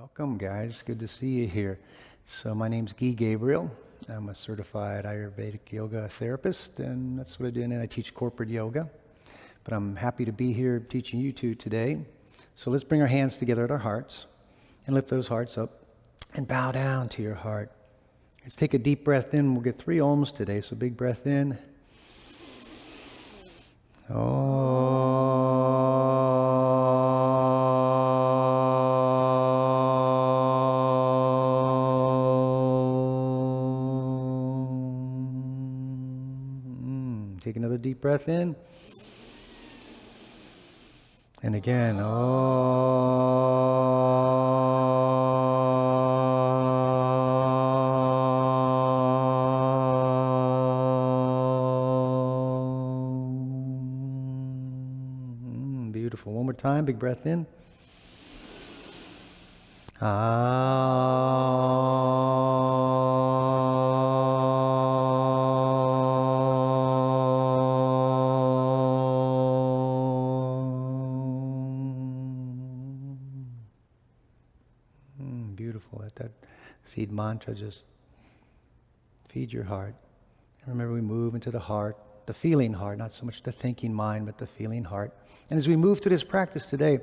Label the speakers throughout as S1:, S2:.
S1: Welcome, guys. Good to see you here. So my name's Guy Gabriel. I'm a certified Ayurvedic yoga therapist, and that's what I do, and I teach corporate yoga. But I'm happy to be here teaching you two today. So let's bring our hands together at our hearts and lift those hearts up and bow down to your heart. Let's take a deep breath in. We'll get 3 ohms today. So big breath in. Take another deep breath in. And again, beautiful. One more time, big breath in. Beautiful. Let that seed mantra just feed your heart. And remember, we move into the heart, the feeling heart, not so much the thinking mind, but the feeling heart. And as we move through this practice today,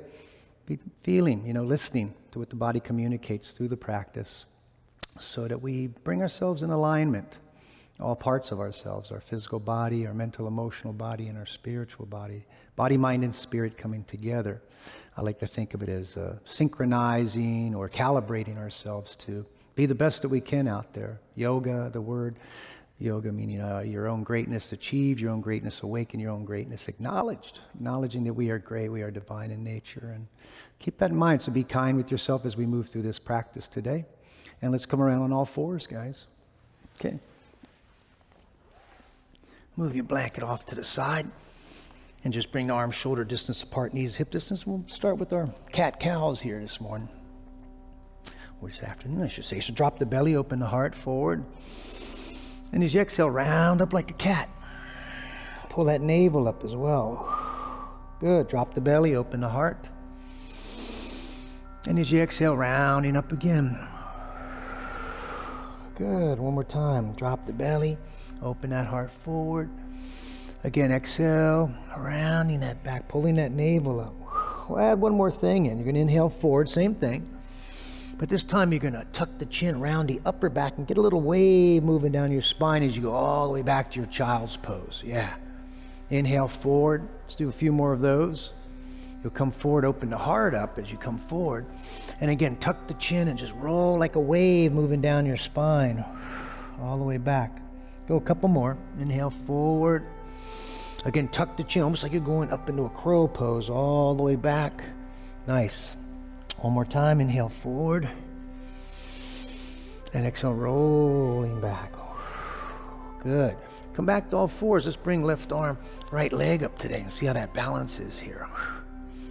S1: be feeling, listening to what the body communicates through the practice, so that we bring ourselves in alignment, all parts of ourselves, our physical body, our mental, emotional body, and our spiritual body. Body, mind, and spirit coming together. I like to think of it as synchronizing or calibrating ourselves to be the best that we can out there. Yoga, the word yoga meaning your own greatness achieved, your own greatness awakened, your own greatness acknowledged. Acknowledging that we are great, we are divine in nature. And keep that in mind. So be kind with yourself as we move through this practice today. And let's come around on all fours, guys. Okay. Move your blanket off to the side. And just bring the arms shoulder distance apart, knees hip distance. We'll start with our cat-cows here this morning. Or this afternoon, I should say. So drop the belly, open the heart forward. And as you exhale, round up like a cat. Pull that navel up as well. Good. Drop the belly, open the heart. And as you exhale, rounding up again. Good. One more time. Drop the belly, open that heart forward. Again, exhale, rounding that back, pulling that navel up. We'll add one more thing in. You're going to inhale forward, same thing. But this time you're going to tuck the chin, round the upper back, and get a little wave moving down your spine as you go all the way back to your child's pose. Yeah. Inhale forward. Let's do a few more of those. You'll come forward, open the heart up as you come forward. And again, tuck the chin and just roll like a wave moving down your spine. All the way back. Go a couple more. Inhale forward. Again, tuck the chin, almost like you're going up into a crow pose, all the way back. Nice. One more time, inhale forward. And exhale, rolling back. Good. Come back to all fours. Let's bring left arm, right leg up today and see how that balance is here.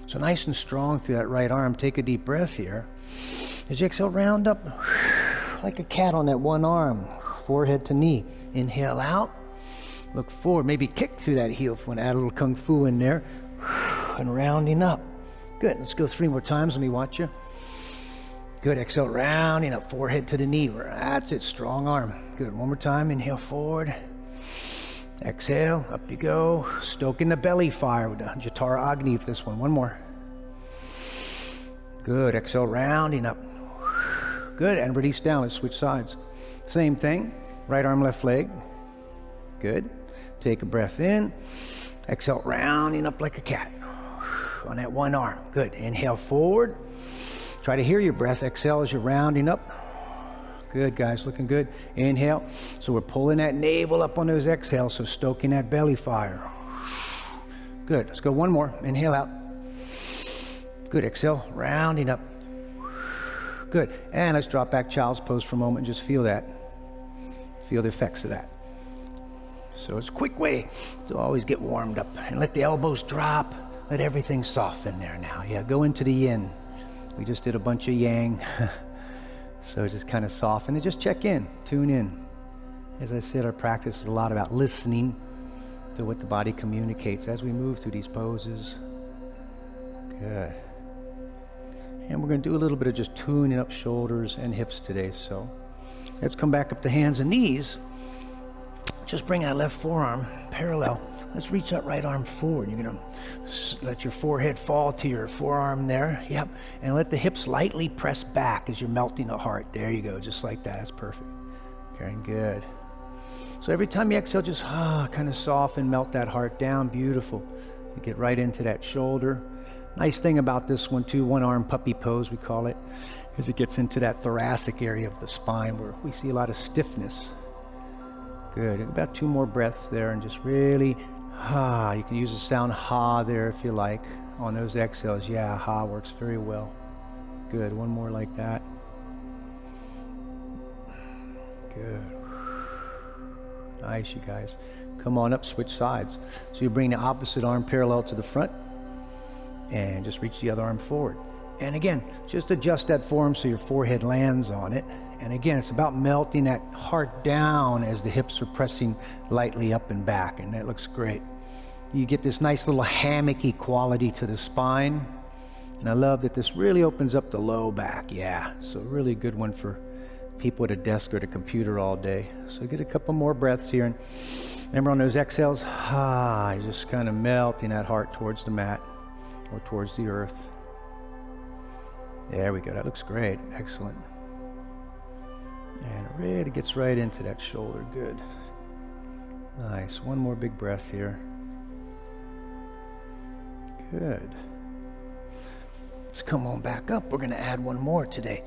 S1: So nice and strong through that right arm. Take a deep breath here. As you exhale, round up like a cat on that one arm, forehead to knee. Inhale out. Look forward, maybe kick through that heel if you want to add a little kung fu in there. And rounding up. Good, let's go 3 more times. Let me watch you. Good, exhale, rounding up, forehead to the knee. That's it, strong arm. Good, one more time, inhale forward. Exhale, up you go. Stoking the belly fire with the Jatara Agni for this one. One more. Good, exhale, rounding up. Good, and release down, let's switch sides. Same thing, right arm, left leg. Good. Take a breath in. Exhale, rounding up like a cat. On that one arm. Good. Inhale forward. Try to hear your breath. Exhale as you're rounding up. Good, guys. Looking good. Inhale. So we're pulling that navel up on those exhales, so stoking that belly fire. Good. Let's go one more. Inhale out. Good. Exhale. Rounding up. Good. And let's drop back child's pose for a moment and just feel that. Feel the effects of that. So it's a quick way to always get warmed up. And let the elbows drop. Let everything soften there now. Yeah, go into the yin. We just did a bunch of yang. So just kind of soften and just check in, tune in. As I said, our practice is a lot about listening to what the body communicates as we move through these poses. Good. And we're going to do a little bit of just tuning up shoulders and hips today. So let's come back up to hands and knees. Just bring that left forearm parallel. Let's reach that right arm forward. You're going to let your forehead fall to your forearm there. Yep. And let the hips lightly press back as you're melting the heart. There you go. Just like that. That's perfect. Okay, good. So every time you exhale, just kind of soften, melt that heart down. Beautiful. You get right into that shoulder. Nice thing about this one too, one arm puppy pose we call it, is it gets into that thoracic area of the spine where we see a lot of stiffness. Good. About 2 more breaths there, and just really, you can use the sound ha there if you like on those exhales. Yeah, ha works very well. Good. One more like that. Good. Nice, you guys. Come on up, switch sides. So you bring the opposite arm parallel to the front and just reach the other arm forward. And again, just adjust that forearm so your forehead lands on it. And again, it's about melting that heart down as the hips are pressing lightly up and back, and that looks great. You get this nice little hammocky quality to the spine. And I love that this really opens up the low back. Yeah, so really good one for people at a desk or at a computer all day. So get a couple more breaths here. And remember on those exhales, you're just kind of melting that heart towards the mat or towards the earth. There we go. That looks great. Excellent. And it really gets right into that shoulder. Good. Nice. One more big breath here. Good. Let's come on back up. We're going to add one more today.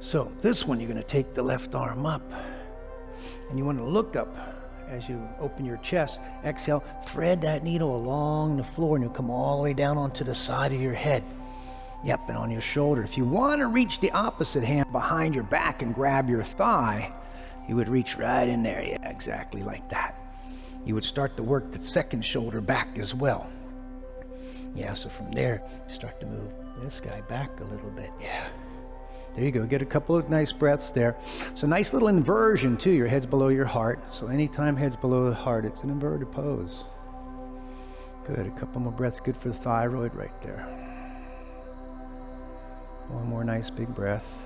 S1: So this one, you're going to take the left arm up, and you want to look up as you open your chest. Exhale, thread that needle along the floor, and you'll come all the way down onto the side of your head. Yep, and on your shoulder. If you want to reach the opposite hand behind your back and grab your thigh, you would reach right in there. Yeah, exactly like that. You would start to work the second shoulder back as well. Yeah, so from there, start to move this guy back a little bit. Yeah. There you go. Get a couple of nice breaths there. So nice little inversion too. Your head's below your heart. So anytime head's below the heart, it's an inverted pose. Good. A couple more breaths. Good for the thyroid right there. One more nice big breath.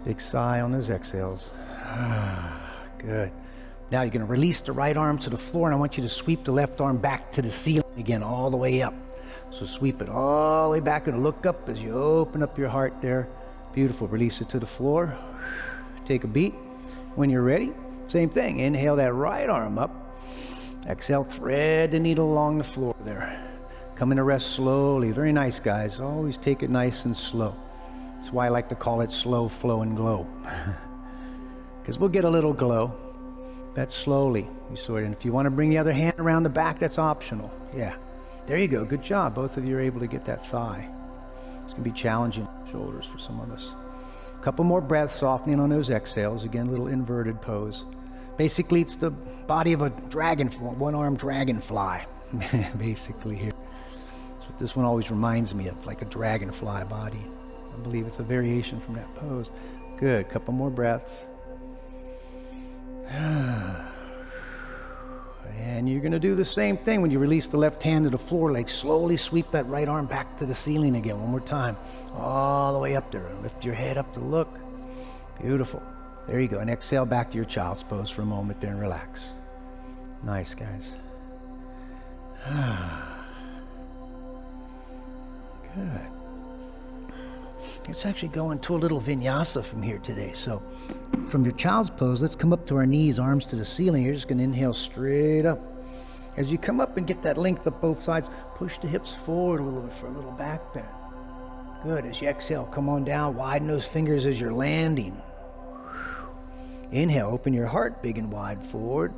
S1: Big sigh on those exhales. Good. Now you're going to release the right arm to the floor, and I want you to sweep the left arm back to the ceiling again, all the way up. So sweep it all the way back and look up as you open up your heart there. Beautiful. Release it to the floor. Take a beat. When you're ready, same thing. Inhale that right arm up. Exhale, thread the needle along the floor there. Come into rest slowly. Very nice, guys. Always take it nice and slow. That's why I like to call it slow, flow, and glow. Because we'll get a little glow. That's slowly. You sort it. And if you want to bring the other hand around the back, that's optional. Yeah. There you go. Good job. Both of you are able to get that thigh. It's going to be challenging shoulders for some of us. A couple more breaths, softening on those exhales. Again, a little inverted pose. Basically, it's the body of a dragonfly, one-armed dragonfly. Basically here. That's what this one always reminds me of, like a dragonfly body. I believe it's a variation from that pose. Good. Couple more breaths. And you're going to do the same thing when you release the left hand to the floor, like slowly sweep that right arm back to the ceiling again. One more time. All the way up there. Lift your head up to look. Beautiful. There you go. And exhale back to your child's pose for a moment there and relax. Nice, guys. Good. Let's actually go into a little vinyasa from here today. So from your child's pose, let's come up to our knees, arms to the ceiling. You're just going to inhale straight up. As you come up and get that length up both sides, push the hips forward a little bit for a little back bend. Good. As you exhale, come on down. Widen those fingers as you're landing. Inhale, open your heart big and wide forward.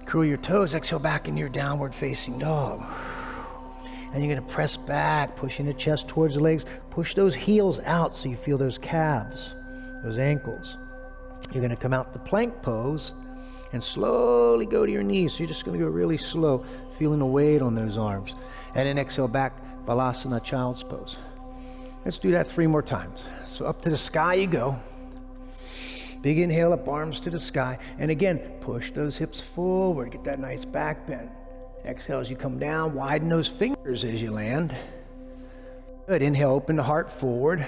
S1: Curl your toes. Exhale back in your downward facing dog. And you're going to press back, pushing the chest towards the legs. Push those heels out so you feel those calves, those ankles. You're going to come out the plank pose and slowly go to your knees. So you're just going to go really slow, feeling the weight on those arms. And then exhale back, Balasana, child's pose. Let's do that 3 more times. So up to the sky you go. Big inhale up, arms to the sky. And again, push those hips forward. Get that nice back bend. Exhale as you come down. Widen those fingers as you land. Good. Inhale, open the heart forward.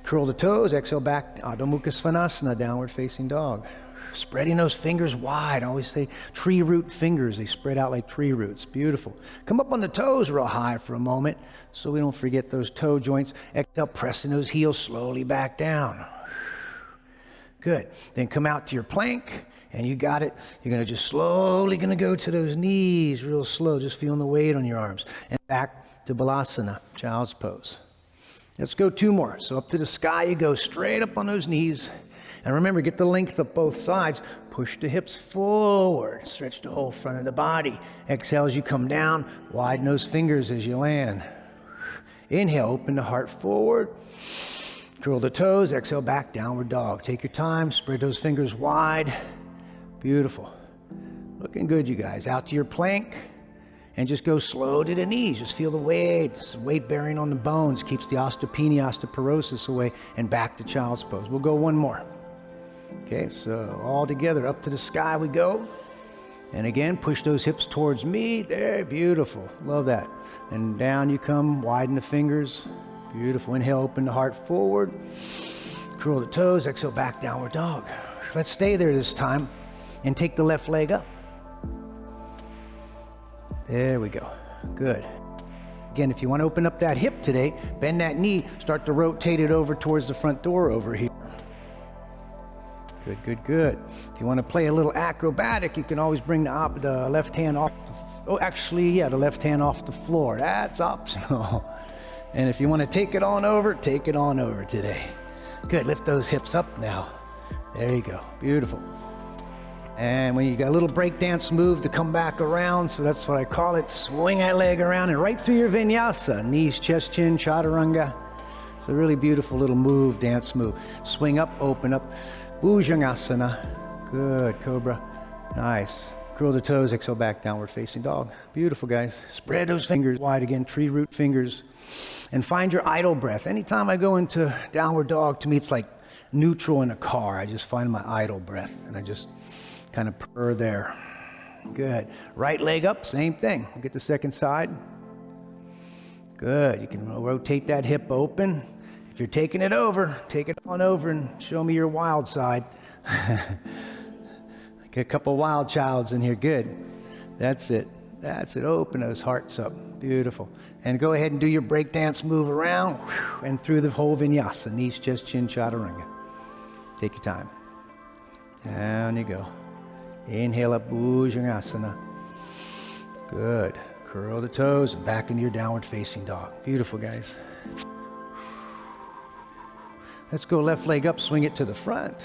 S1: Curl the toes. Exhale back. Adho Mukha Svanasana, downward facing dog. Spreading those fingers wide. I always say tree root fingers. They spread out like tree roots. Beautiful. Come up on the toes real high for a moment so we don't forget those toe joints. Exhale, pressing those heels slowly back down. Good. Then come out to your plank, and you got it. You're going to just slowly go to those knees real slow, just feeling the weight on your arms. And back to Balasana, child's pose. Let's go 2 more. So up to the sky you go, straight up on those knees. And remember, get the length of both sides. Push the hips forward. Stretch the whole front of the body. Exhale as you come down. Widen those fingers as you land. Inhale, open the heart forward. Curl the toes. Exhale, back, downward dog. Take your time. Spread those fingers wide. Beautiful. Looking good, you guys. Out to your plank. And just go slow to the knees. Just feel the weight. This weight bearing on the bones keeps the osteopenia, osteoporosis away. And back to child's pose. We'll go 1 more. Okay, so all together, up to the sky we go. And again, push those hips towards me. There, beautiful. Love that. And down you come, widen the fingers. Beautiful. Inhale, open the heart forward. Curl the toes. Exhale, back, downward dog. Let's stay there this time. And take the left leg up. There we go. Good. Again, if you want to open up that hip today, bend that knee. Start to rotate it over towards the front door over here. Good, good, good. If you want to play a little acrobatic, you can always bring the left hand off. The left hand off the floor. That's optional. And if you want to take it on over today. Good. Lift those hips up now. There you go. Beautiful. And when you got a little break dance move to come back around, so that's what I call it. Swing that leg around and right through your vinyasa. Knees, chest, chin, chaturanga. It's a really beautiful little move, dance move. Swing up, open up. Bhujangasana. Good, cobra. Nice. Curl the toes, exhale back, downward facing dog. Beautiful, guys. Spread those fingers wide again, tree root fingers. And find your idle breath. Anytime I go into downward dog, to me it's like neutral in a car. I just find my idle breath and I just kind of purr there. Good. Right leg up, same thing. We'll get the second side. Good. You can rotate that hip open. If you're taking it over, take it on over and show me your wild side. Get a couple wild childs in here. Good. That's it. That's it. Open those hearts up. Beautiful. And go ahead and do your break dance move around and through the whole vinyasa. Knees, chest, chin, chaturanga. Take your time. Down you go. Inhale up, Bhujangasana. Good. Curl the toes and back into your downward facing dog. Beautiful, guys. Let's go left leg up, swing it to the front.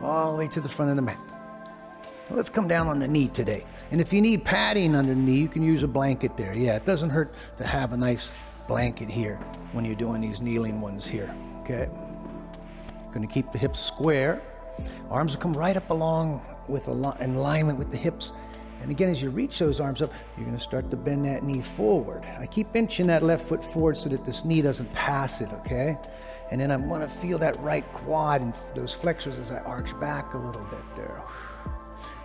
S1: All the way to the front of the mat. Let's come down on the knee today. And if you need padding under the knee, you can use a blanket there. Yeah, it doesn't hurt to have a nice blanket here when you're doing these kneeling ones here. Okay? Going to keep the hips square. Arms will come right up along with in alignment with the hips. And again, as you reach those arms up, you're going to start to bend that knee forward. I keep inching that left foot forward so that this knee doesn't pass it, okay? And then I want to feel that right quad and those flexors as I arch back a little bit there.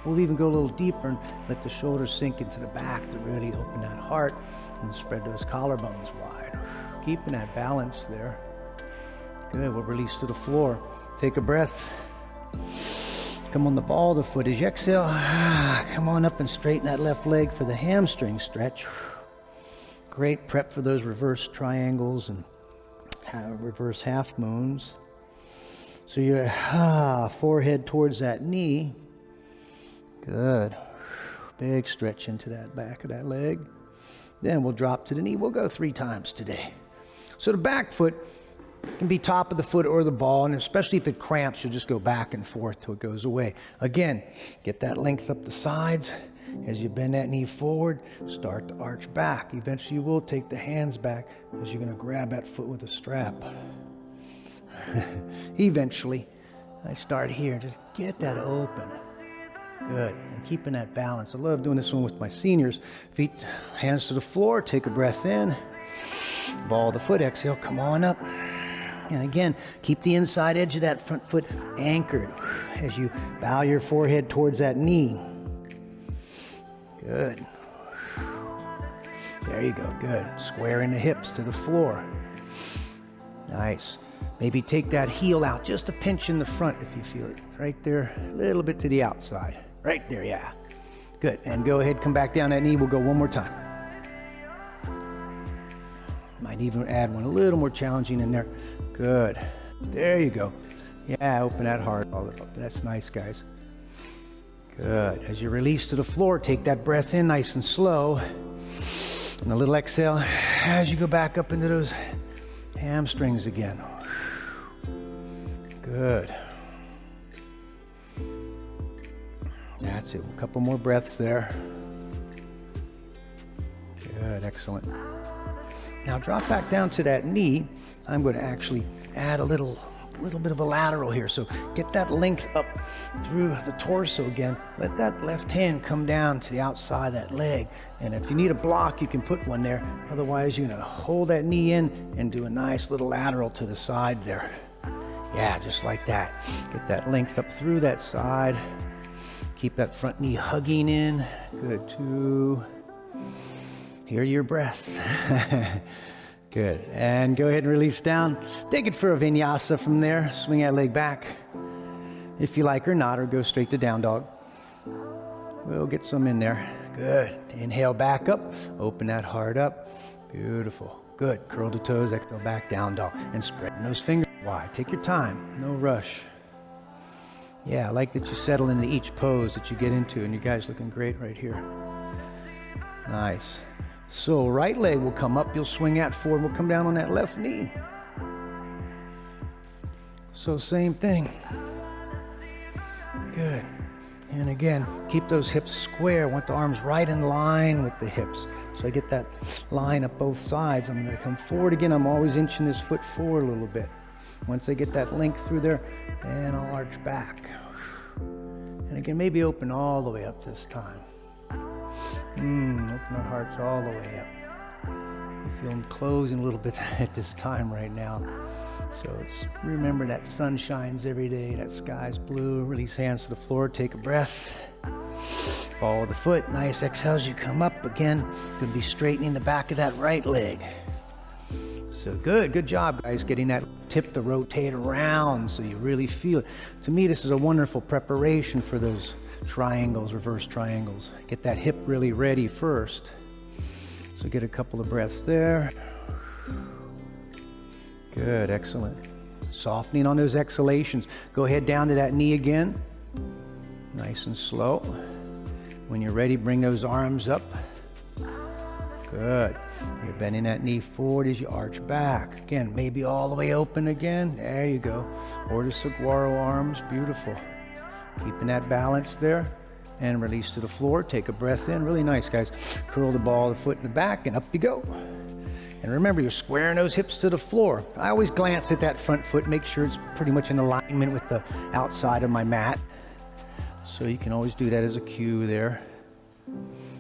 S1: We'll even go a little deeper and let the shoulders sink into the back to really open that heart and spread those collarbones wide. Keeping that balance there. Good, we'll release to the floor. Take a breath. Come on the ball of the foot. As you exhale, come on up and straighten that left leg for the hamstring stretch. Great prep for those reverse triangles and reverse half moons. So your forehead towards that knee. Good. Big stretch into that back of that leg. Then we'll drop to the knee. We'll go 3 times today. So the back foot can be top of the foot or the ball, and especially if it cramps, you'll just go back and forth till it goes away. Again, get that length up the sides. As you bend that knee forward, start to arch back. Eventually you will take the hands back as you're going to grab that foot with a strap. Eventually, I start here. Just get that open. Good. And keeping that balance. I love doing this one with my seniors. Feet, hands to the floor. Take a breath in. Ball the foot. Exhale. Come on up. And again, keep the inside edge of that front foot anchored as you bow your forehead towards that knee. Good. There you go, good. Squaring the hips to the floor. Nice. Maybe take that heel out, just a pinch in the front if you feel it. Right there, a little bit to the outside. Right there, yeah. Good, and go ahead, come back down that knee. We'll go one more time. Might even add one a little more challenging in there. Good. There you go. Yeah, open that heart all up. That's nice, guys. Good. As you release to the floor, take that breath in nice and slow. And a little exhale as you go back up into those hamstrings again. Good. That's it. A couple more breaths there. Good. Excellent. Now drop back down to that knee. I'm going to actually add a little bit of a lateral here. So get that length up through the torso again. Let that left hand come down to the outside of that leg. And if you need a block, you can put one there. Otherwise, you're going to hold that knee in and do a nice little lateral to the side there. Yeah, just like that. Get that length up through that side. Keep that front knee hugging in. Good. 2. Hear your breath. Good. And go ahead and release down. Take it for a vinyasa from there. Swing that leg back if you like or not, or go straight to down dog. We'll get some in there. Good. Inhale back up. Open that heart up. Beautiful. Good. Curl the toes. Exhale back, down dog. And spreading those fingers wide. Take your time. No rush. Yeah, I like that you settle into each pose that you get into, and you guys looking great right here. Nice. So right leg will come up, you'll swing that forward, we'll come down on that left knee. So same thing. Good. And again, keep those hips square. I want the arms right in line with the hips. So I get that line up both sides. I'm going to come forward again. I'm always inching this foot forward a little bit. Once I get that length through there, and I'll arch back. And again, maybe open all the way up this time. Open our hearts all the way up. I feel them closing a little bit at this time right now. So it's remember that sun shines every day, that sky's blue. Release hands to the floor, take a breath. Follow the foot, nice exhale as you come up again. You're gonna be straightening the back of that right leg. So good job guys, getting that tip to rotate around so you really feel it. To me, this is a wonderful preparation for those triangles, reverse triangles. Get that hip really ready first. So get a couple of breaths there. Good, excellent. Softening on those exhalations. Go ahead down to that knee again. Nice and slow. When you're ready, bring those arms up. Good. You're bending that knee forward as you arch back. Again, maybe all the way open again. There you go. Or the saguaro arms. Beautiful. Keeping that balance there. And release to the floor. Take a breath in. Really nice, guys. Curl the ball of the foot in the back and up you go. And remember, you're squaring those hips to the floor. I always glance at that front foot, make sure it's pretty much in alignment with the outside of my mat. So you can always do that as a cue there.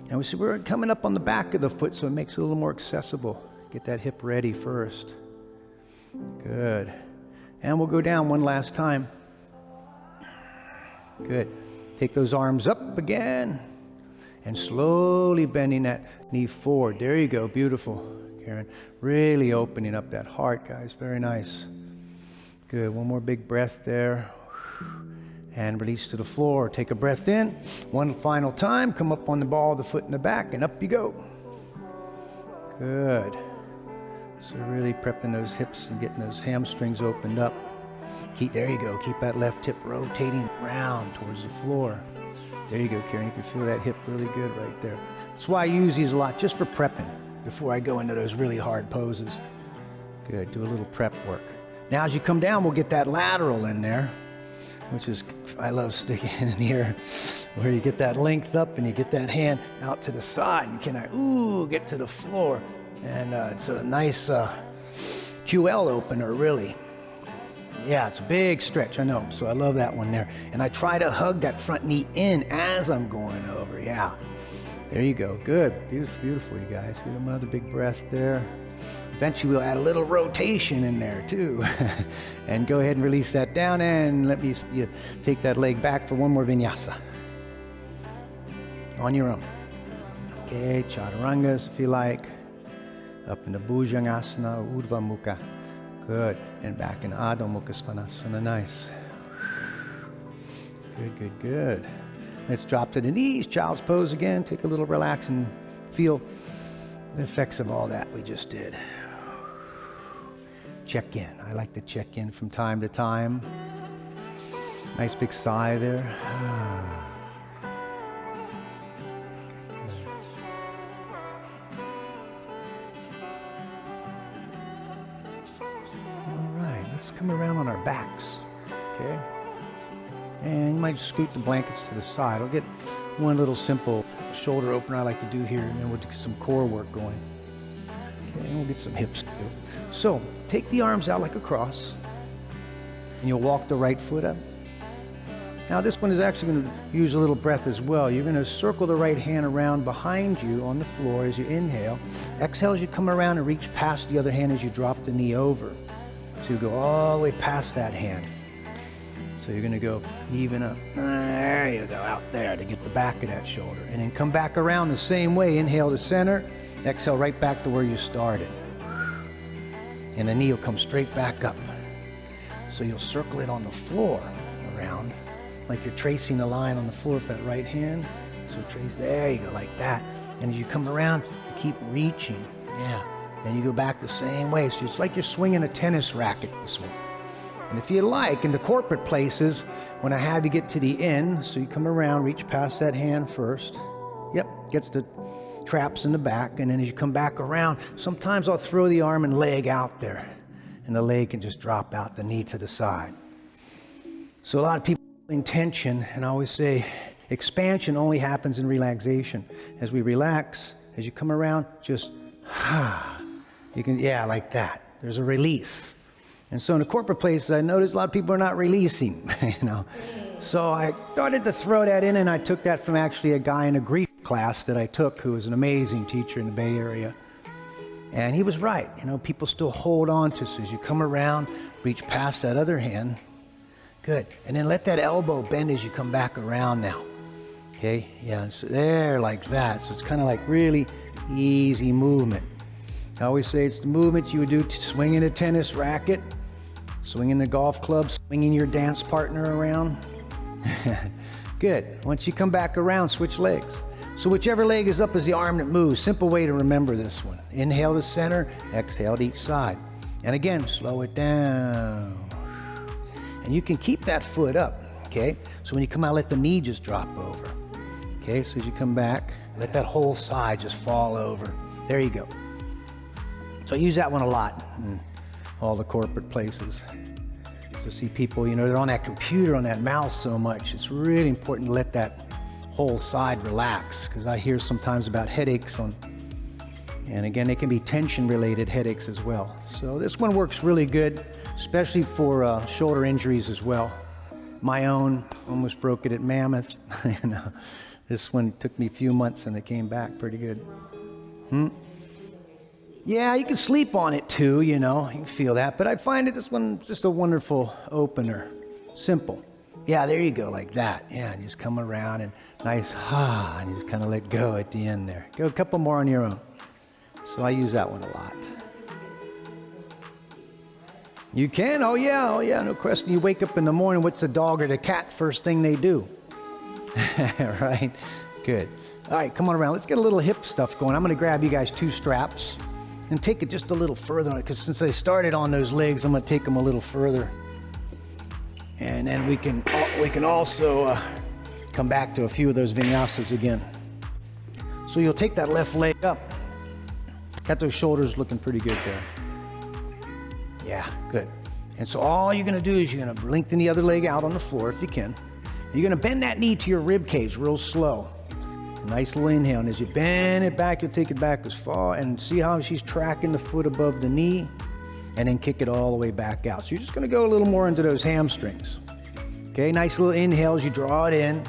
S1: And we see we're coming up on the back of the foot, so it makes it a little more accessible. Get that hip ready first. Good. And we'll go down one last time. Good. Take those arms up again. And slowly bending that knee forward. There you go. Beautiful, Karen. Really opening up that heart, guys. Very nice. Good. One more big breath there. And release to the floor. Take a breath in. One final time. Come up on the ball of the foot in the back, and up you go. Good. So really prepping those hips and getting those hamstrings opened up. There you go. Keep that left hip rotating around towards the floor. There you go, Karen. You can feel that hip really good right there. That's why I use these a lot, just for prepping before I go into those really hard poses. Good. Do a little prep work. Now as you come down, we'll get that lateral in there, which is, I love sticking in here, where you get that length up and you get that hand out to the side. And get to the floor. And it's a nice QL opener, really. Yeah, it's a big stretch, I know. So I love that one there. And I try to hug that front knee in as I'm going over. Yeah. There you go. Good. Beautiful, beautiful, you guys. Get another big breath there. Eventually we'll add a little rotation in there too. And go ahead and release that down, and let me see you take that leg back for one more vinyasa. On your own. Okay, chaturangas if you like. Up in the Bhujangasana, Urdhva Mukha. Good. And back in Adho Mukha Svanasana. Nice. Good, good, good. Let's drop to the knees, child's pose again. Take a little relax and feel the effects of all that we just did. Check in. I like to check in from time to time. Nice big sigh there. All right, let's come around on our backs, okay? And you might scoot the blankets to the side. I'll get one little simple shoulder opener I like to do here, and then we'll get some core work going. Okay, and we'll get some hips too. So, take the arms out like a cross, and you'll walk the right foot up. Now this one is actually going to use a little breath as well. You're going to circle the right hand around behind you on the floor as you inhale. Exhale as you come around and reach past the other hand as you drop the knee over. So you go all the way past that hand. So you're going to go even up. There you go, out there to get the back of that shoulder. And then come back around the same way. Inhale to center. Exhale right back to where you started. And the knee will come straight back up. So you'll circle it on the floor around, like you're tracing a line on the floor with that right hand. So trace, there you go, like that. And as you come around, you keep reaching. Yeah. Then you go back the same way. So it's like you're swinging a tennis racket this way. And if you like, in the corporate places, when I have you get to the end, so you come around, reach past that hand first. Yep, gets the traps in the back. And then as you come back around, sometimes I'll throw the arm and leg out there. And the leg can just drop out, the knee to the side. So a lot of people in tension, and I always say, expansion only happens in relaxation. As we relax, as you come around, just, you can, yeah, like that. There's a release. And so in the corporate places, I noticed a lot of people are not releasing, you know. So I started to throw that in, and I took that from actually a guy in a grief class that I took who was an amazing teacher in the Bay Area. And he was right, you know, people still hold on to, so as you come around, reach past that other hand. Good. And then let that elbow bend as you come back around now. Okay? Yeah, so there, like that. So it's kind of like really easy movement. I always say it's the movement you would do swinging a tennis racket, swinging the golf club, swinging your dance partner around. Good. Once you come back around, switch legs. So whichever leg is up is the arm that moves. Simple way to remember this one. Inhale to center, exhale to each side. And again, slow it down. And you can keep that foot up, okay? So when you come out, let the knee just drop over. Okay, so as you come back, let that whole side just fall over. There you go. So I use that one a lot in all the corporate places. So see people, you know, they're on that computer, on that mouse so much. It's really important to let that whole side relax, because I hear sometimes about headaches and again, they can be tension-related headaches as well. So this one works really good, especially for shoulder injuries as well. My own, almost broke it at Mammoth. And, this one took me a few months and it came back pretty good. Yeah, you can sleep on it too, you know, you can feel that. But I find that this one's just a wonderful opener. Simple. Yeah, there you go, like that. Yeah, and just come around and nice, and you just kind of let go at the end there. Go a couple more on your own. So I use that one a lot. You can, oh yeah, no question. You wake up in the morning, what's the dog or the cat first thing they do? Right? Good. All right, come on around. Let's get a little hip stuff going. I'm going to grab you guys 2 straps and take it just a little further on it, because since I started on those legs, I'm going to take them a little further. And then we can also come back to a few of those vinyasas again. So you'll take that left leg up. Got those shoulders looking pretty good there. Yeah, good. And so all you're going to do is you're going to lengthen the other leg out on the floor if you can. You're going to bend that knee to your rib cage real slow. A nice little inhale. And as you bend it back, you'll take it back as far. And see how she's tracking the foot above the knee. And then kick it all the way back out. So you're just going to go a little more into those hamstrings. Okay, nice little inhale as you draw it in.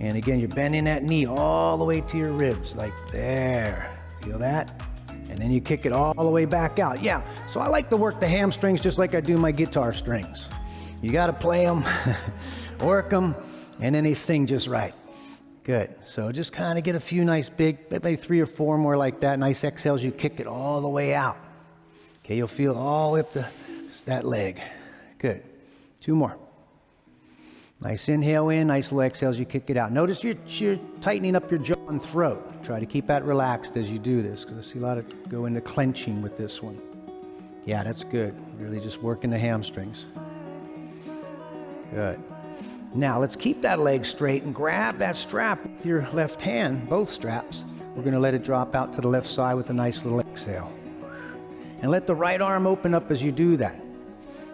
S1: And again, you're bending that knee all the way to your ribs, like there. Feel that? And then you kick it all the way back out. Yeah, so I like to work the hamstrings just like I do my guitar strings. You got to play them, work them, and then they sing just right. Good. So just kind of get a few nice big, maybe 3 or 4 more like that. Nice exhales. You kick it all the way out. Okay, you'll feel all the way up to that leg. Good. 2 more. Nice inhale in, nice little exhales. You kick it out. Notice you're tightening up your jaw and throat. Try to keep that relaxed as you do this, because I see a lot of go into clenching with this one. Yeah, that's good. Really just working the hamstrings. Good. Now let's keep that leg straight and grab that strap with your left hand, both straps. We're going to let it drop out to the left side with a nice little exhale. And let the right arm open up as you do that.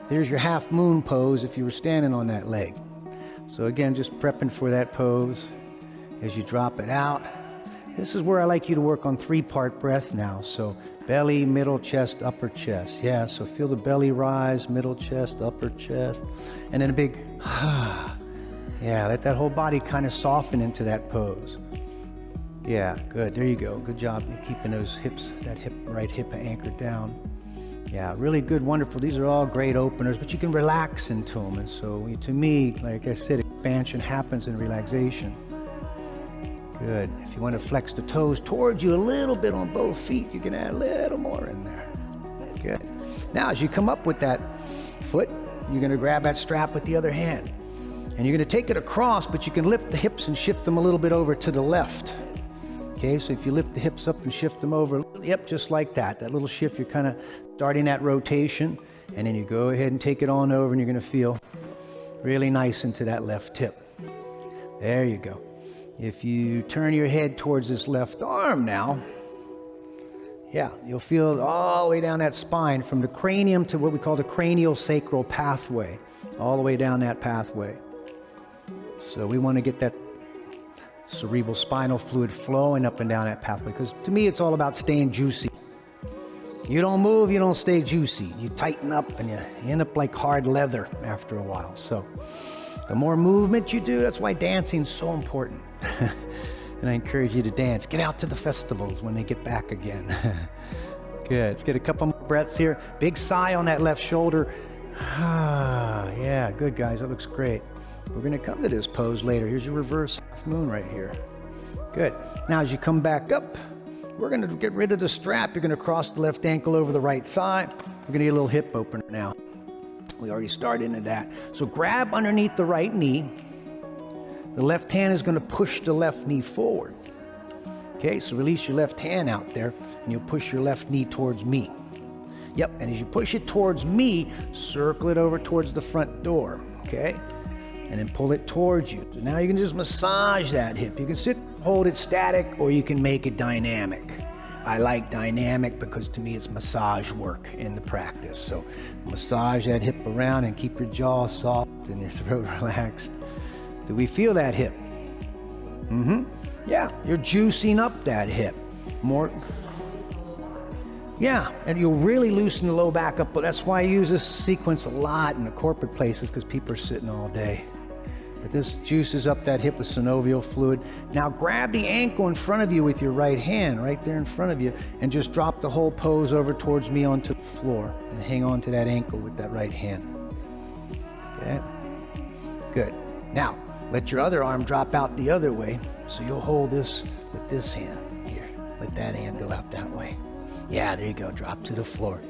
S1: There's your half moon pose if you were standing on that leg. So again, just prepping for that pose as you drop it out. This is where I like you to work on 3-part breath now. So belly, middle chest, upper chest. Yeah, so feel the belly rise, middle chest, upper chest. And then a big yeah, let that whole body kind of soften into that pose. Yeah, good. There you go. Good job keeping those hips, that right hip anchored down. Yeah, really good, wonderful. These are all great openers, but you can relax into them. And so to me, like I said, expansion happens in relaxation. Good. If you want to flex the toes towards you a little bit on both feet, you can add a little more in there. Good. Now, as you come up with that foot, you're going to grab that strap with the other hand. And you're going to take it across, but you can lift the hips and shift them a little bit over to the left. Okay, so if you lift the hips up and shift them over, yep, just like that. That little shift, you're kind of starting that rotation. And then you go ahead and take it on over, and you're going to feel really nice into that left hip. There you go. If you turn your head towards this left arm now, yeah, you'll feel all the way down that spine from the cranium to what we call the cranial sacral pathway, all the way down that pathway. So we want to get that cerebral spinal fluid flowing up and down that pathway, because to me it's all about staying juicy. You don't move, you don't stay juicy. You tighten up and you end up like hard leather after a while. So the more movement you do, that's why dancing is so important. And I encourage you to dance. Get out to the festivals when they get back again. Good. Let's get a couple more breaths here. Big sigh on that left shoulder. Yeah, good guys. That looks great. We're going to come to this pose later. Here's your reverse half moon right here. Good. Now as you come back up, we're going to get rid of the strap. You're going to cross the left ankle over the right thigh. We're going to get a little hip opener now. We already started into that. So grab underneath the right knee. The left hand is going to push the left knee forward. Okay, so release your left hand out there, and you'll push your left knee towards me. Yep, and as you push it towards me, circle it over towards the front door. Okay? And then pull it towards you. So now you can just massage that hip. You can sit, hold it static, or you can make it dynamic. I like dynamic because to me it's massage work in the practice. So massage that hip around and keep your jaw soft and your throat relaxed. Do we feel that hip? Mm-hmm. Yeah, you're juicing up that hip. More. Yeah, and you'll really loosen the low back up. But that's why I use this sequence a lot in the corporate places, because people are sitting all day. But this juices up that hip with synovial fluid. Now grab the ankle in front of you with your right hand, right there in front of you, and just drop the whole pose over towards me onto the floor. And hang on to that ankle with that right hand. Okay? Good. Now, let your other arm drop out the other way. So you'll hold this with this hand here. Let that hand go out that way. Yeah, there you go. Drop to the floor.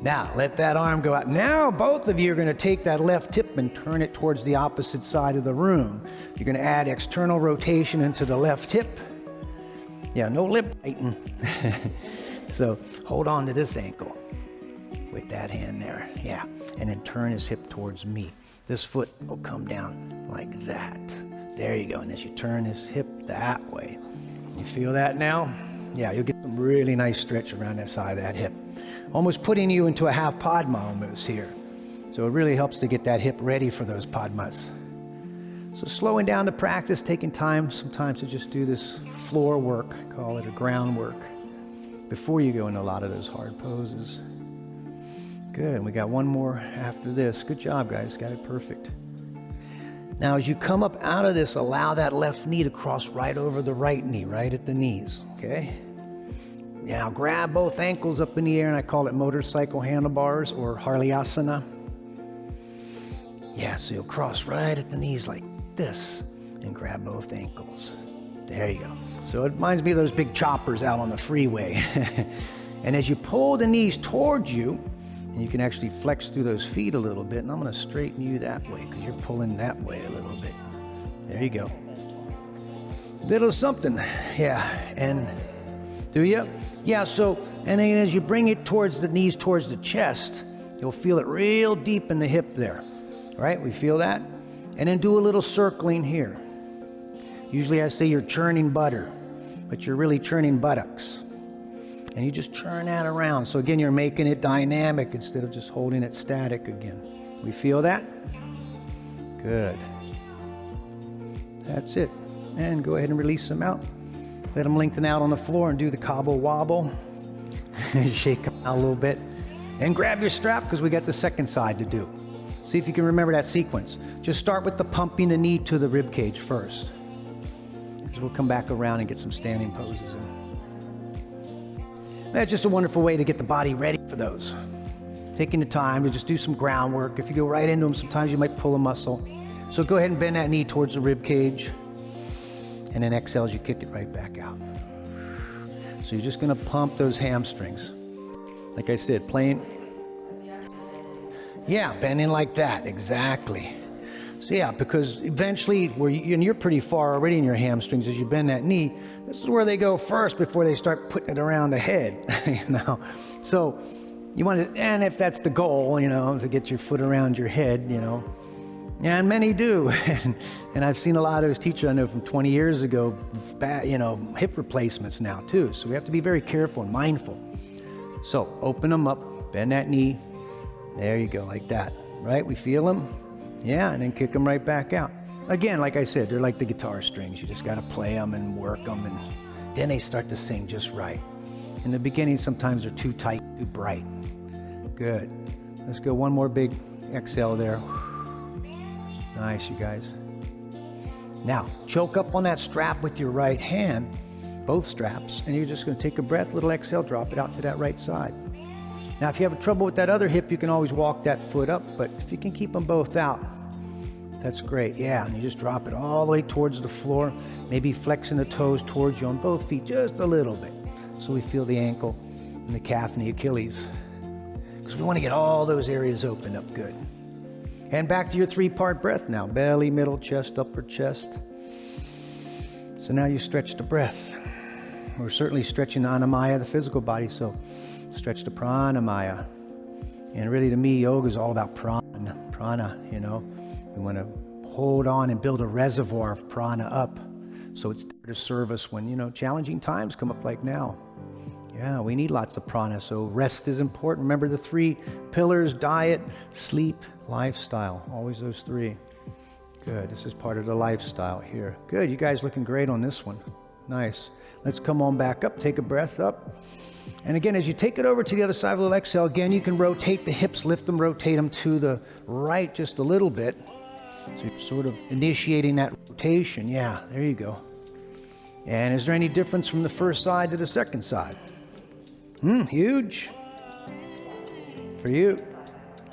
S1: Now, let that arm go out. Now, both of you are going to take that left hip and turn it towards the opposite side of the room. You're going to add external rotation into the left hip. Yeah, no lip biting. So hold on to this ankle with that hand there. Yeah, and then turn his hip towards me. This foot will come down like that. There you go. And as you turn his hip that way, you feel that now? Yeah, you'll get some really nice stretch around that side of that hip. Almost putting you into a half Padma almost here. So it really helps to get that hip ready for those Padmas. So slowing down the practice, taking time sometimes to just do this floor work, call it a groundwork, before you go into a lot of those hard poses. Good, we got one more after this. Good job, guys, got it perfect. Now, as you come up out of this, allow that left knee to cross right over the right knee, right at the knees, okay? Now, grab both ankles up in the air, and I call it motorcycle handlebars or Harleyasana. Yeah, so you'll cross right at the knees like this and grab both ankles. There you go. So it reminds me of those big choppers out on the freeway. And as you pull the knees towards you, and you can actually flex through those feet a little bit, and I'm going to straighten you that way because you're pulling that way a little bit. There you go. Little something. Yeah. And do you? Yeah. So, and then as you bring it towards the knees, towards the chest, you'll feel it real deep in the hip there. Right? We feel that? And then do a little circling here. Usually I say you're churning butter, but you're really churning buttocks. And you just churn that around. So again, you're making it dynamic instead of just holding it static again. We feel that? Good. That's it. And go ahead and release them out. Let them lengthen out on the floor and do the cobble wobble. Shake them out a little bit. And grab your strap because we got the second side to do. See if you can remember that sequence. Just start with the pumping the knee to the rib cage first. Because we'll come back around and get some standing poses in. That's just a wonderful way to get the body ready for those. Taking the time to just do some groundwork. If you go right into them, sometimes you might pull a muscle. So go ahead and bend that knee towards the rib cage. And then exhale as you kick it right back out. So you're just going to pump those hamstrings. Like I said, playing. Yeah, bending like that, exactly. So yeah, because eventually, and you're pretty far already in your hamstrings as you bend that knee, this is where they go first before they start putting it around the head, you know. So you want to, and if that's the goal, you know, to get your foot around your head, you know, and many do. And I've seen a lot of those teachers I know from 20 years ago, you know, hip replacements now too. So we have to be very careful and mindful. So open them up, bend that knee. There you go, like that, right? We feel them. Yeah, and then kick them right back out. Again, like I said, they're like the guitar strings. You just got to play them and work them, and then they start to sing just right. In the beginning, sometimes they're too tight, too bright. Good. Let's go one more big exhale there. Nice, you guys. Now, choke up on that strap with your right hand, both straps, and you're just going to take a breath, little exhale, drop it out to that right side. Now, if you have trouble with that other hip, you can always walk that foot up, but if you can keep them both out, that's great. Yeah, and you just drop it all the way towards the floor, maybe flexing the toes towards you on both feet just a little bit. So we feel the ankle and the calf and the Achilles, because we want to get all those areas opened up good. And back to your 3-part breath now. Belly, middle, chest, upper chest. So now you stretch the breath. We're certainly stretching the Anamaya, the physical body, so stretch the Pranamaya. And really, to me, yoga is all about prana, you know. We want to hold on and build a reservoir of prana up so it's there to serve us when, you know, challenging times come up like now. Yeah, we need lots of prana, so rest is important. Remember the 3 pillars: diet, sleep, lifestyle. Always those 3. Good. This is part of the lifestyle here. Good. You guys looking great on this one. Nice. Let's come on back up. Take a breath up. And again, as you take it over to the other side of a little exhale, again, you can rotate the hips, lift them, rotate them to the right just a little bit. So you're sort of initiating that rotation. Yeah, there you go. And is there any difference from the first side to the second side? Huge. For you.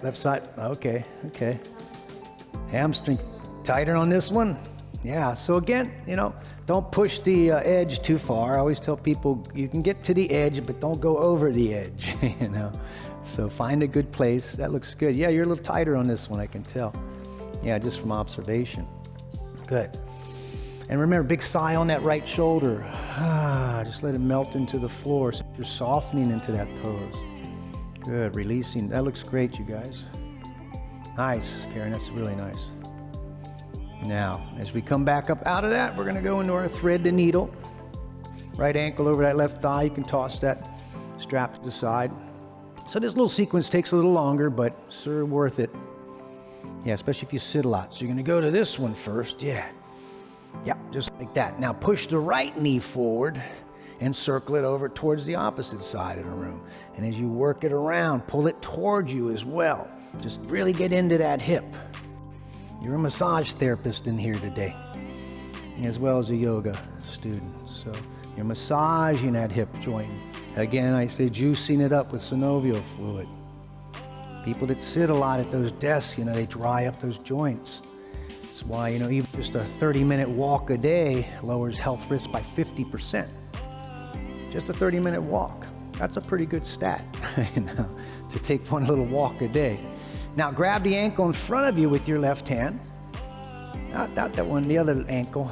S1: Left side. Okay. Hamstring tighter on this one. Yeah, so again, you know, don't push the edge too far. I always tell people you can get to the edge, but don't go over the edge, you know. So find a good place. That looks good. Yeah, you're a little tighter on this one, I can tell. Yeah, just from observation. Good. And remember, big sigh on that right shoulder. Just let it melt into the floor so you're softening into that pose. Good, releasing. That looks great, you guys. Nice, Karen, that's really nice. Now, as we come back up out of that, we're going to go into our thread the needle. Right ankle over that left thigh. You can toss that strap to the side. So this little sequence takes a little longer, but sure worth it. Yeah, especially if you sit a lot. So you're going to go to this one first. Yeah, just like that. Now push the right knee forward and circle it over towards the opposite side of the room. And as you work it around, pull it towards you as well. Just really get into that hip. You're a massage therapist in here today, as well as a yoga student. So you're massaging that hip joint. Again, I say juicing it up with synovial fluid. People that sit a lot at those desks, you know, they dry up those joints. That's why, you know, even just a 30-minute walk a day lowers health risk by 50%. Just a 30-minute walk. That's a pretty good stat, you know, to take one little walk a day. Now grab the ankle in front of you with your left hand. Not that one, the other ankle.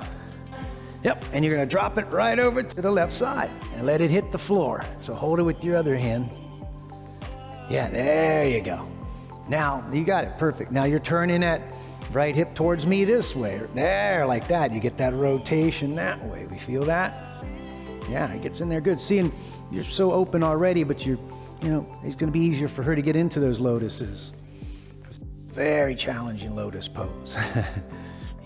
S1: Yep, and you're gonna drop it right over to the left side and let it hit the floor. So hold it with your other hand. Yeah, there you go. Now, you got it, perfect. Now you're turning that right hip towards me this way. There, like that. You get that rotation that way. We feel that? Yeah, it gets in there good. See, and you're so open already, but you know, it's gonna be easier for her to get into those lotuses. Very challenging lotus pose.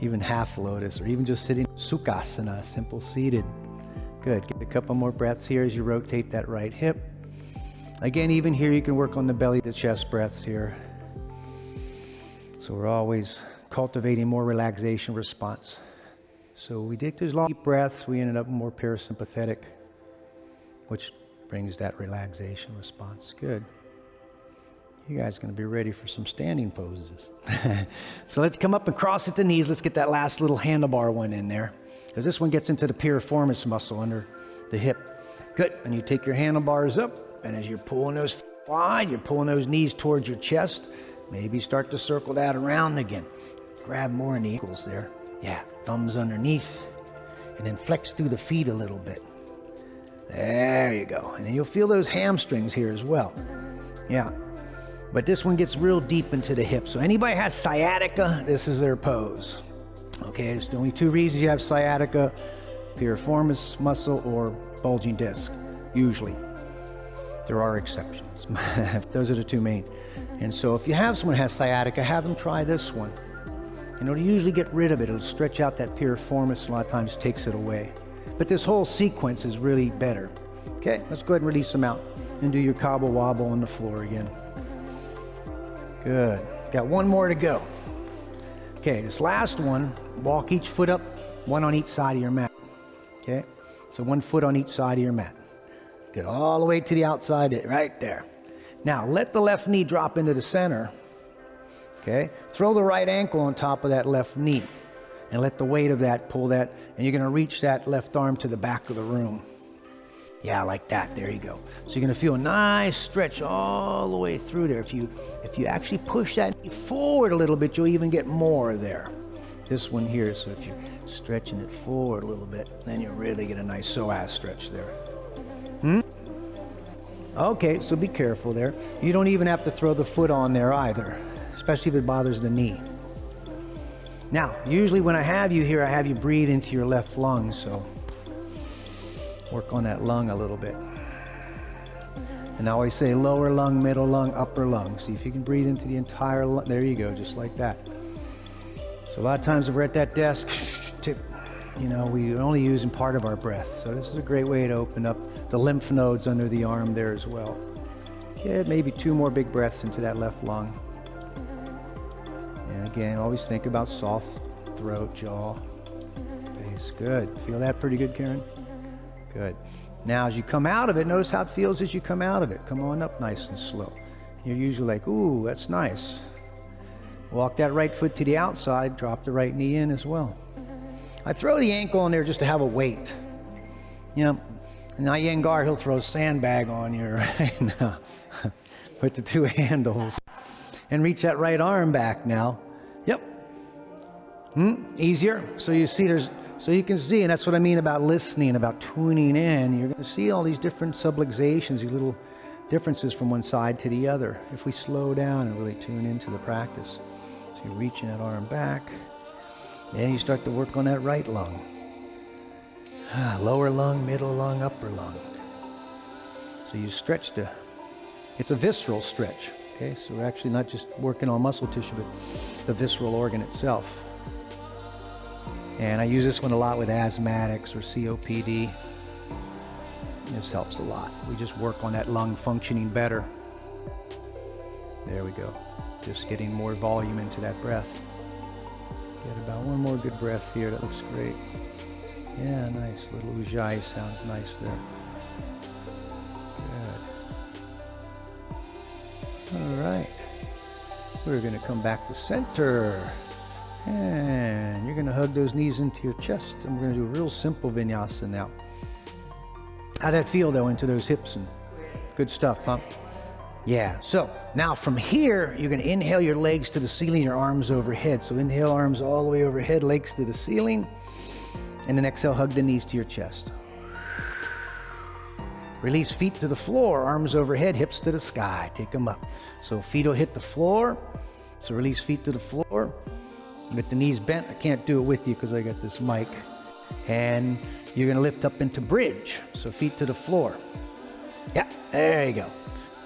S1: Even half lotus, or even just sitting sukhasana, simple seated. Good, get a couple more breaths here as you rotate that right hip. Again, even here you can work on the belly to chest breaths here. So we're always cultivating more relaxation response. So we take those long deep breaths, we ended up more parasympathetic, which brings that relaxation response. Good. You guys are going to be ready for some standing poses. So let's come up and cross at the knees. Let's get that last little handlebar one in there, because this one gets into the piriformis muscle under the hip. Good. And you take your handlebars up, and as you're pulling those wide, you're pulling those knees towards your chest. Maybe start to circle that around again. Grab more in the ankles there. Yeah, thumbs underneath, and then flex through the feet a little bit. There you go. And then you'll feel those hamstrings here as well. Yeah. But this one gets real deep into the hip. So anybody has sciatica, this is their pose. Okay, there's only two reasons you have sciatica: piriformis muscle or bulging disc, usually. There are exceptions. Those are the two main. And so if you have someone who has sciatica, have them try this one. And it'll usually get rid of it. It'll stretch out that piriformis, a lot of times takes it away. But this whole sequence is really better. Okay, let's go ahead and release them out and do your cobble wobble on the floor again. Good. Got one more to go. Okay, this last one, walk each foot up, one on each side of your mat. Okay, so one foot on each side of your mat. Get all the way to the outside, right there. Now, let the left knee drop into the center. Okay, throw the right ankle on top of that left knee and let the weight of that pull that, and you're gonna reach that left arm to the back of the room. Yeah, like that, there you go. So you're gonna feel a nice stretch all the way through there. If you actually push that knee forward a little bit, you'll even get more there. This one here, so if you're stretching it forward a little bit, then you'll really get a nice psoas stretch there. Okay, so be careful there. You don't even have to throw the foot on there either, especially if it bothers the knee. Now, usually when I have you here, I have you breathe into your left lung, so work on that lung a little bit. And I always say lower lung, middle lung, upper lung. See if you can breathe into the entire lung. There you go, just like that. So a lot of times if we're at that desk, you know, we're only using part of our breath. So this is a great way to open up the lymph nodes under the arm there as well. Get maybe 2 more big breaths into that left lung. And again, always think about soft throat, jaw, face. Good. Feel that pretty good, Karen? Good. Now, as you come out of it, notice how it feels as you come out of it. Come on up nice and slow. You're usually like, ooh, that's nice. Walk that right foot to the outside, drop the right knee in as well. I throw the ankle in there just to have a weight. You know, and now Iyengar, he'll throw a sandbag on you right now with the 2 handles. And reach that right arm back now. Yep. Easier. So you see so you can see, and that's what I mean about listening, about tuning in. You're going to see all these different subluxations, these little differences from one side to the other, if we slow down and really tune into the practice. So you're reaching that arm back. Then you start to work on that right lung. Lower lung, middle lung, upper lung. So you stretch it's a visceral stretch. Okay, so we're actually not just working on muscle tissue, but the visceral organ itself. And I use this one a lot with asthmatics or COPD. This helps a lot. We just work on that lung functioning better. There we go. Just getting more volume into that breath. Get about one more good breath here. That looks great. Yeah, nice. Little ujjayi sounds nice there. Good. All right. We're going to come back to center. And you're going to hug those knees into your chest. And we're going to do a real simple vinyasa now. How'd that feel though into those hips? And good stuff, huh? Yeah. So now from here, you're going to inhale your legs to the ceiling, your arms overhead. So inhale, arms all the way overhead, legs to the ceiling. And then exhale, hug the knees to your chest. Release feet to the floor, arms overhead, hips to the sky. Take them up. So feet will hit the floor. So release feet to the floor. With the knees bent, I can't do it with you because I got this mic. And you're going to lift up into bridge. So feet to the floor. Yeah, there you go.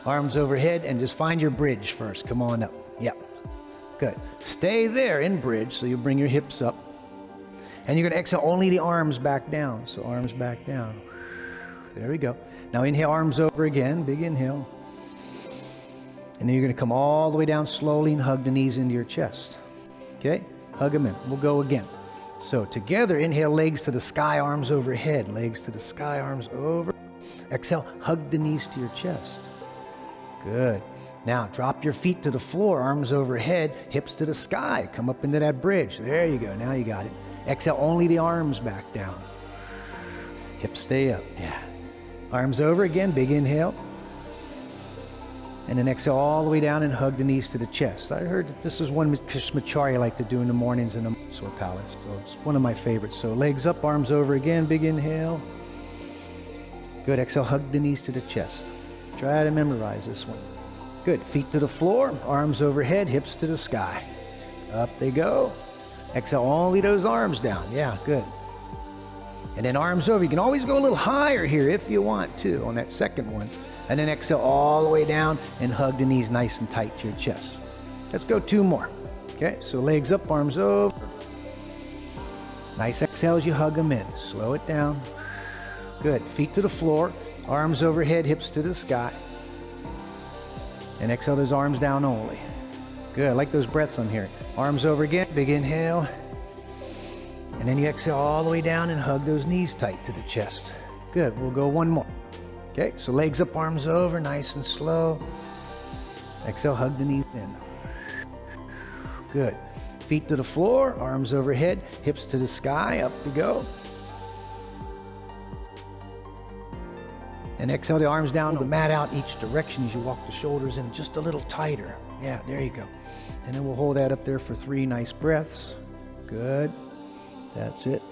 S1: Arms overhead and just find your bridge first. Come on up. Yeah, good. Stay there in bridge. So you bring your hips up. And you're going to exhale only the arms back down. So arms back down. There we go. Now inhale, arms over again. Big inhale. And then you're going to come all the way down slowly and hug the knees into your chest. Okay? Hug them in. We'll go again. So together, inhale, legs to the sky, arms overhead. Legs to the sky, arms over. Exhale, hug the knees to your chest. Good. Now drop your feet to the floor, arms overhead, hips to the sky. Come up into that bridge. There you go. Now you got it. Exhale, only the arms back down. Hips stay up. Yeah. Arms over again, big inhale. And then exhale all the way down and hug the knees to the chest. I heard that this is one Krishnamacharya I like to do in the mornings in the Mysore Palace. So it's one of my favorites. So legs up, arms over again, big inhale. Good, exhale, hug the knees to the chest. Try to memorize this one. Good, feet to the floor, arms overhead, hips to the sky. Up they go. Exhale, only those arms down. Yeah, good. And then arms over. You can always go a little higher here if you want to on that second one. And then exhale all the way down and hug the knees nice and tight to your chest. Let's go 2 more. Okay, so legs up, arms over. Nice exhale as you hug them in. Slow it down. Good. Feet to the floor, arms overhead, hips to the sky. And exhale those arms down only. Good. I like those breaths on here. Arms over again. Big inhale. And then you exhale all the way down and hug those knees tight to the chest. Good. We'll go 1 more. Okay, so legs up, arms over, nice and slow. Exhale, hug the knees in. Good. Feet to the floor, arms overhead, hips to the sky, up we go. And exhale the arms down, the mat out each direction as you walk the shoulders in just a little tighter. Yeah, there you go. And then we'll hold that up there for 3 nice breaths. Good. That's it.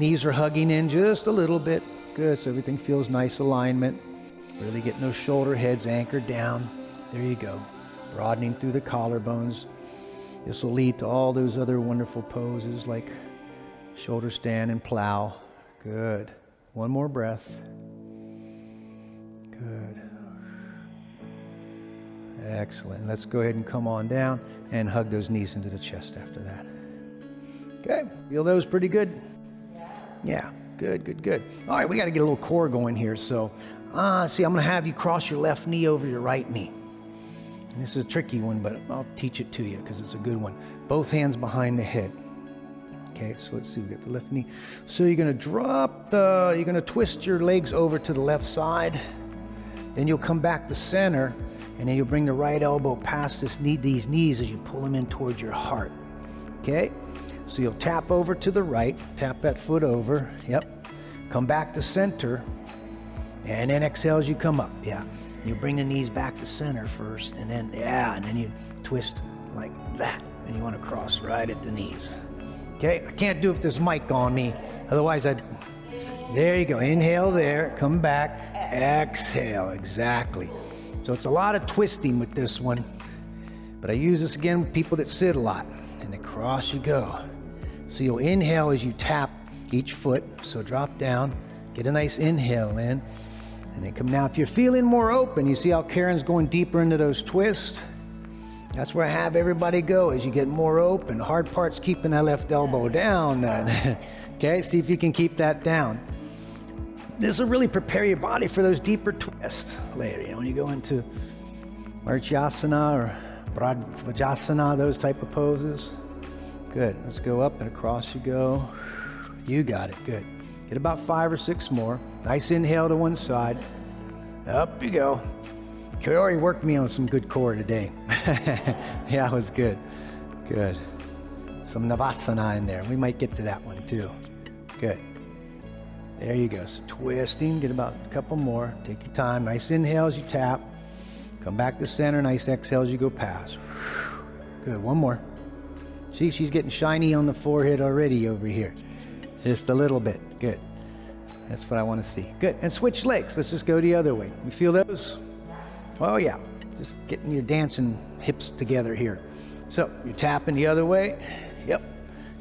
S1: Knees are hugging in just a little bit. Good, so everything feels nice alignment. Really getting those shoulder heads anchored down. There you go. Broadening through the collarbones. This will lead to all those other wonderful poses like shoulder stand and plow. Good. 1 more breath. Good. Excellent. Let's go ahead and come on down and hug those knees into the chest after that. Okay. Feel those pretty good? Yeah. Good, good, good. All right, we got to get a little core going here. So, see, I'm going to have you cross your left knee over your right knee. And this is a tricky one, but I'll teach it to you because it's a good one. Both hands behind the head. Okay, so let's see, we got the left knee. So you're going to you're going to twist your legs over to the left side. Then you'll come back to center, and then you'll bring the right elbow past these knees as you pull them in towards your heart. Okay? So you'll tap over to the right, tap that foot over, yep. Come back to center, and then exhale as you come up, yeah. You bring the knees back to center first, and then, yeah, and then you twist like that, and you want to cross right at the knees. Okay, I can't do it with this mic on me, otherwise there you go, inhale there, come back, exhale, exactly. So it's a lot of twisting with this one, but I use this again with people that sit a lot, and across you go. So you'll inhale as you tap each foot. So drop down, get a nice inhale in, and then come. Now, if you're feeling more open, you see how Karen's going deeper into those twists? That's where I have everybody go as you get more open. The hard part's keeping that left elbow down. Okay, see if you can keep that down. This will really prepare your body for those deeper twists later. You know, when you go into Martyasana or Vajrasana, those type of poses. Good. Let's go up and across you go. You got it. Good. Get about 5 or 6 more. Nice inhale to one side. Up you go. Corey worked me on some good core today. Yeah, it was good. Good. some Navasana in there. We might get to that one too. Good. There you go. So twisting, get about a couple more. Take your time. Nice inhale as you tap. Come back to center. Nice exhale as you go past. Good. One more. See, she's getting shiny on the forehead already over here. Just a little bit. Good. That's what I want to see. Good. And switch legs. Let's just go the other way. You feel those? Oh, yeah. Just getting your dancing hips together here. So you're tapping the other way. Yep.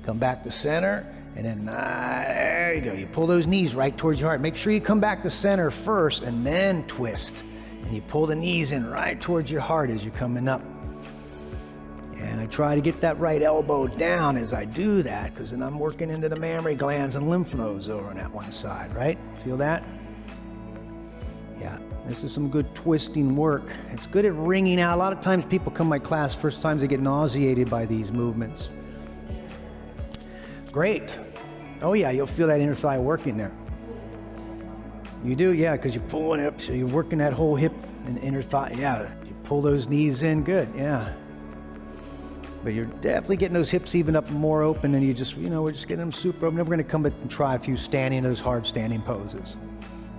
S1: Come back to center. And then, there you go. You pull those knees right towards your heart. Make sure you come back to center first and then twist. And you pull the knees in right towards your heart as you're coming up. And I try to get that right elbow down as I do that, because then I'm working into the mammary glands and lymph nodes over on that one side, right? Feel that? Yeah, this is some good twisting work. It's good at wringing out. A lot of times people come to my class, first times they get nauseated by these movements. Great. Oh yeah, you'll feel that inner thigh working there. You do, yeah, because you're pulling it up, so you're working that whole hip and inner thigh. Yeah, you pull those knees in, good, yeah. But you're definitely getting those hips even up more open, and you just, we're just getting them super open. Then we're going to come back and try a few those hard standing poses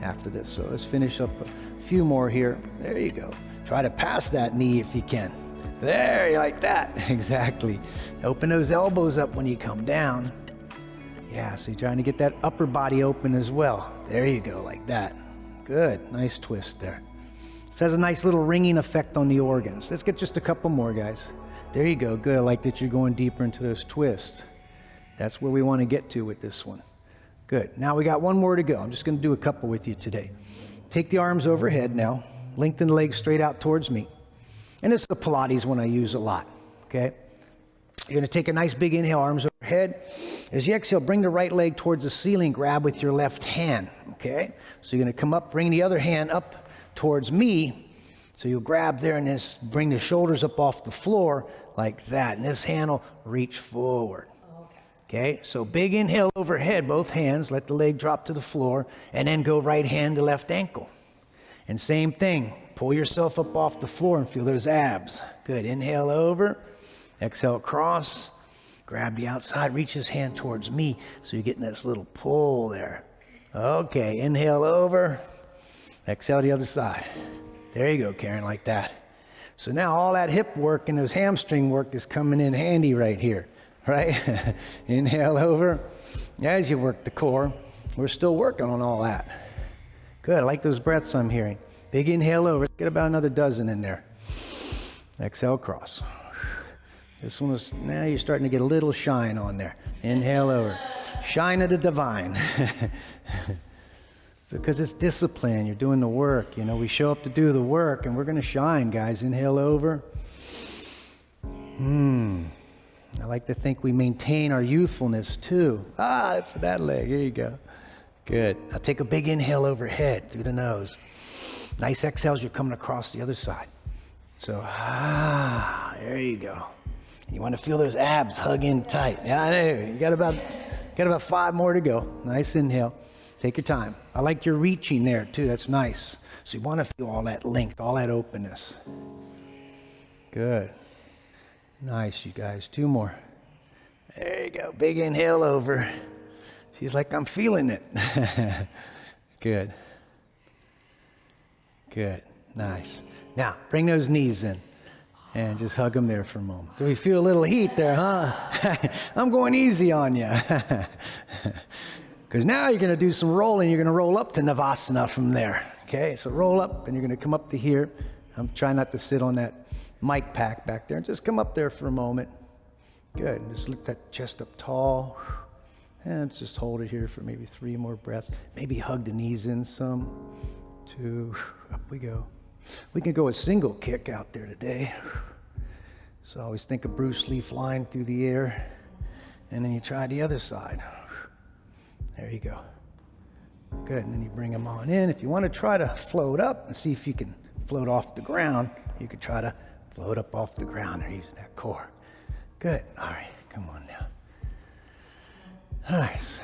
S1: after this. So let's finish up a few more here. There you go. Try to pass that knee if you can. There, you like that. Exactly. Open those elbows up when you come down. Yeah, so you're trying to get that upper body open as well. There you go, like that. Good. Nice twist there. This has a nice little ringing effect on the organs. Let's get just a couple more, guys. There you go. Good. I like that you're going deeper into those twists. That's where we want to get to with this one. Good. Now we got one more to go. I'm just going to do a couple with you today. Take the arms overhead now. Lengthen the legs straight out towards me. And this is the Pilates one I use a lot. Okay? You're going to take a nice big inhale, arms overhead. As you exhale, bring the right leg towards the ceiling. Grab with your left hand. Okay? So you're going to come up, bring the other hand up towards me. So you'll grab there and just bring the shoulders up off the floor like that. And this hand will reach forward. Okay, so big inhale overhead, both hands. Let the leg drop to the floor. And then go right hand to left ankle. And same thing. Pull yourself up off the floor and feel those abs. Good. Inhale over. Exhale across. Grab the outside. Reach his hand towards me. So you're getting this little pull there. Okay, inhale over. Exhale the other side. There you go, Karen, like that. So now all that hip work and those hamstring work is coming in handy right here, right? Inhale over. As you work the core, we're still working on all that. Good, I like those breaths I'm hearing. Big inhale over. Get about another dozen in there. Exhale across. This one is, now you're starting to get a little shine on there. Inhale over. Shine of the divine. Because it's discipline, you're doing the work. We show up to do the work, and we're going to shine, guys. Inhale over. I like to think we maintain our youthfulness, too. That's that leg. Here you go. Good. Now take a big inhale overhead through the nose. Nice exhales, you're coming across the other side. So, there you go. You want to feel those abs hug in tight. Yeah, there you got about 5 more to go. Nice inhale. Take your time. I like your reaching there too. That's nice. So you want to feel all that length, all that openness. Good. Nice, you guys. 2 more. There you go. Big inhale over. She's like, I'm feeling it. Good. Good. Nice. Now, bring those knees in and just hug them there for a moment. Do we feel a little heat there, huh? I'm going easy on you. Because now you're going to do some rolling. You're going to roll up to Navasana from there. Okay, so roll up, and you're going to come up to here. I'm trying not to sit on that mic pack back there. Just come up there for a moment. Good. And just lift that chest up tall. And just hold it here for maybe 3 more breaths. Maybe hug the knees in some. 2. Up we go. We can go a single kick out there today. So I always think of Bruce Lee flying through the air. And then you try the other side. There you go. Good, and then you bring them on in. If you want to try to float up and see if you can float off the ground, you could try to float up off the ground there using that core. Good, all right, come on now. Nice.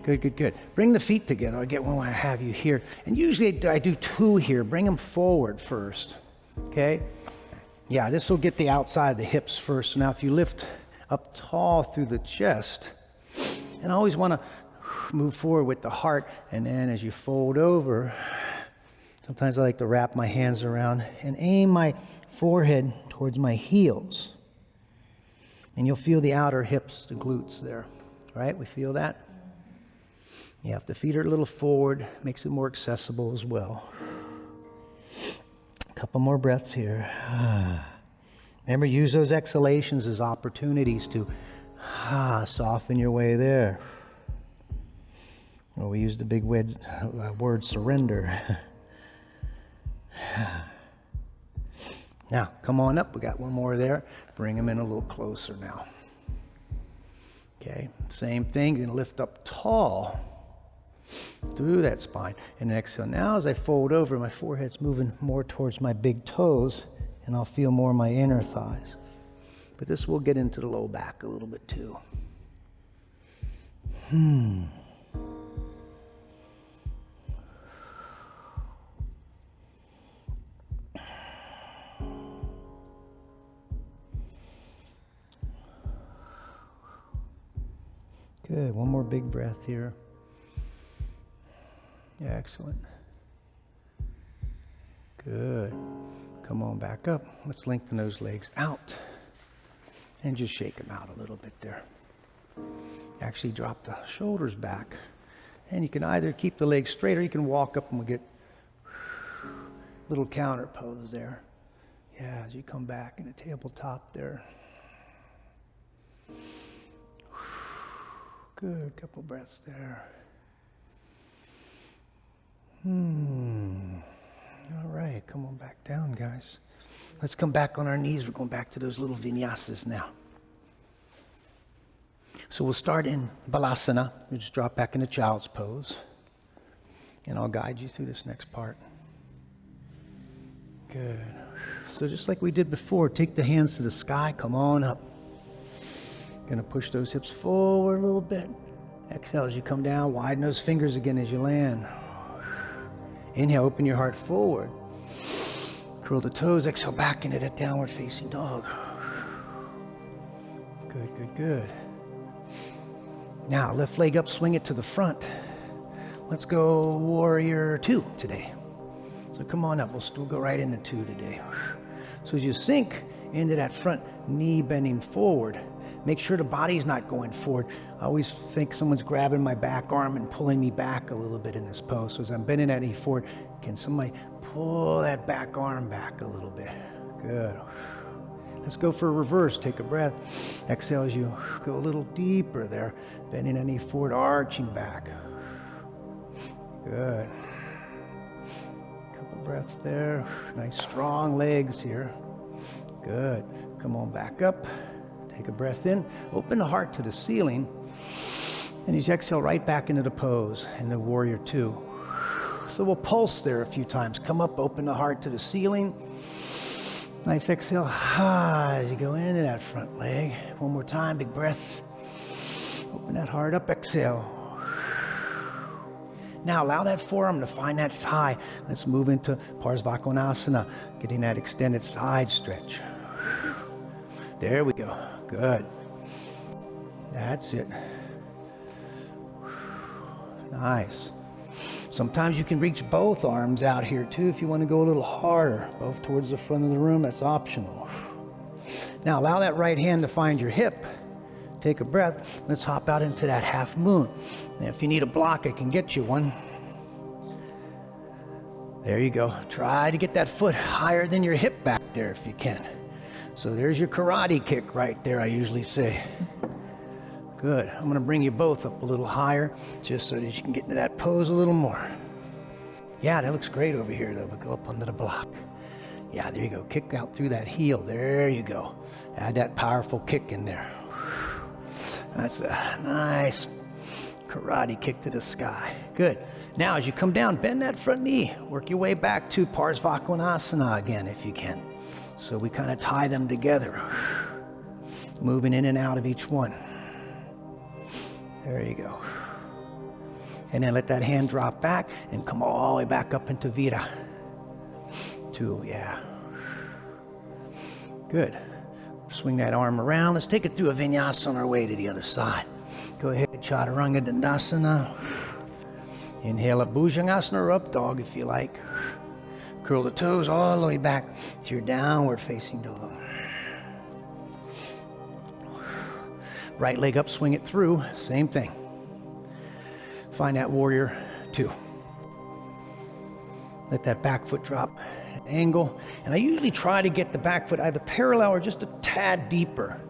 S1: Good, good, good. Bring the feet together. I get one when I have you here. And usually I do 2 here. Bring them forward first, okay? Yeah, this will get the outside of the hips first. Now if you lift up tall through the chest. And I always want to move forward with the heart, and then as you fold over, sometimes I like to wrap my hands around and aim my forehead towards my heels. And you'll feel the outer hips, the glutes there, right? We feel that? You have the feet are a little forward, makes it more accessible as well. A couple more breaths here. Remember, use those exhalations as opportunities to soften your way there. Well, we use the big word surrender. Now, come on up. We got one more there. Bring them in a little closer now. Okay, same thing. You're going to lift up tall through that spine. And exhale. Now, as I fold over, my forehead's moving more towards my big toes, and I'll feel more my inner thighs. But this will get into the low back a little bit too. Good. One more big breath here. Yeah, excellent. Good. Come on back up. Let's lengthen those legs out and just shake them out a little bit there. Actually drop the shoulders back, and you can either keep the legs straight or you can walk up and we'll get a little counter pose there. Yeah, as you come back in the tabletop there. Good, couple breaths there. All right, come on back down, guys. Let's come back on our knees. We're going back to those little vinyasas now. So we'll start in balasana. We'll just drop back into child's pose. And I'll guide you through this next part. Good. So just like we did before, take the hands to the sky. Come on up. Going to push those hips forward a little bit. Exhale as you come down. Widen those fingers again as you land. Inhale, open your heart forward. Curl the toes. Exhale back into that downward facing dog. Good, good, good. Now, left leg up, swing it to the front. Let's go warrior 2 today. So come on up. We'll still go right into 2 today. So as you sink into that front knee bending forward, make sure the body's not going forward. I always think someone's grabbing my back arm and pulling me back a little bit in this pose. So as I'm bending that knee forward, can somebody pull that back arm back a little bit? Good. Let's go for a reverse. Take a breath. Exhale as you go a little deeper there. Bending that knee forward, arching back. Good. Couple breaths there. Nice strong legs here. Good. Come on back up. Take a breath in. Open the heart to the ceiling. And you exhale right back into the pose in the warrior 2. So we'll pulse there a few times. Come up, open the heart to the ceiling. Nice exhale as you go into that front leg. One more time, big breath. Open that heart up, exhale. Now allow that forearm to find that thigh. Let's move into Parsvakonasana, getting that extended side stretch. There we go. Good. That's it. Nice. Sometimes you can reach both arms out here too if you want to go a little harder, both towards the front of the room. That's optional. Now allow that right hand to find your hip. Take a breath. Let's hop out into that half moon. And if you need a block, I can get you one. There you go. Try to get that foot higher than your hip back there if you can. So there's your karate kick right there, I usually say. Good. I'm going to bring you both up a little higher just so that you can get into that pose a little more. Yeah, that looks great over here, though, but go up under the block. Yeah, there you go. Kick out through that heel. There you go. Add that powerful kick in there. That's a nice karate kick to the sky. Good. Now, as you come down, bend that front knee. Work your way back to Parsvakonasana again, if you can. So we kind of tie them together, moving in and out of each one. There you go. And then let that hand drop back and come all the way back up into Vira. 2, yeah. Good. Swing that arm around. Let's take it through a vinyasa on our way to the other side. Go ahead, Chaturanga Dandasana. Inhale up, Bhujangasana, or up dog if you like. Curl the toes all the way back to your downward facing dog. Right leg up, swing it through, same thing. Find that warrior 2. Let that back foot drop at an angle. And I usually try to get the back foot either parallel or just a tad deeper.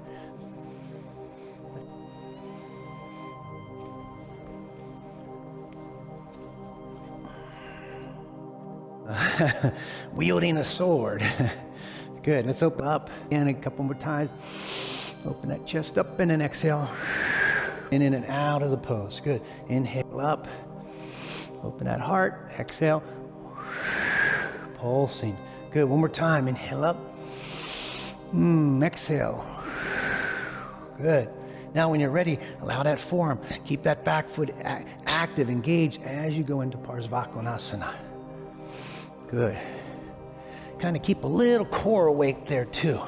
S1: Wielding a sword. Good, let's open up and a couple more times. Open that chest up and then exhale. In and out of the pose. Good. Inhale up. Open that heart. Exhale. Pulsing. Good. One more time. Inhale up. Exhale. Good. Now when you're ready, allow that forearm. Keep that back foot active, engaged as you go into Parsvakonasana. Good. Kind of keep a little core awake there too.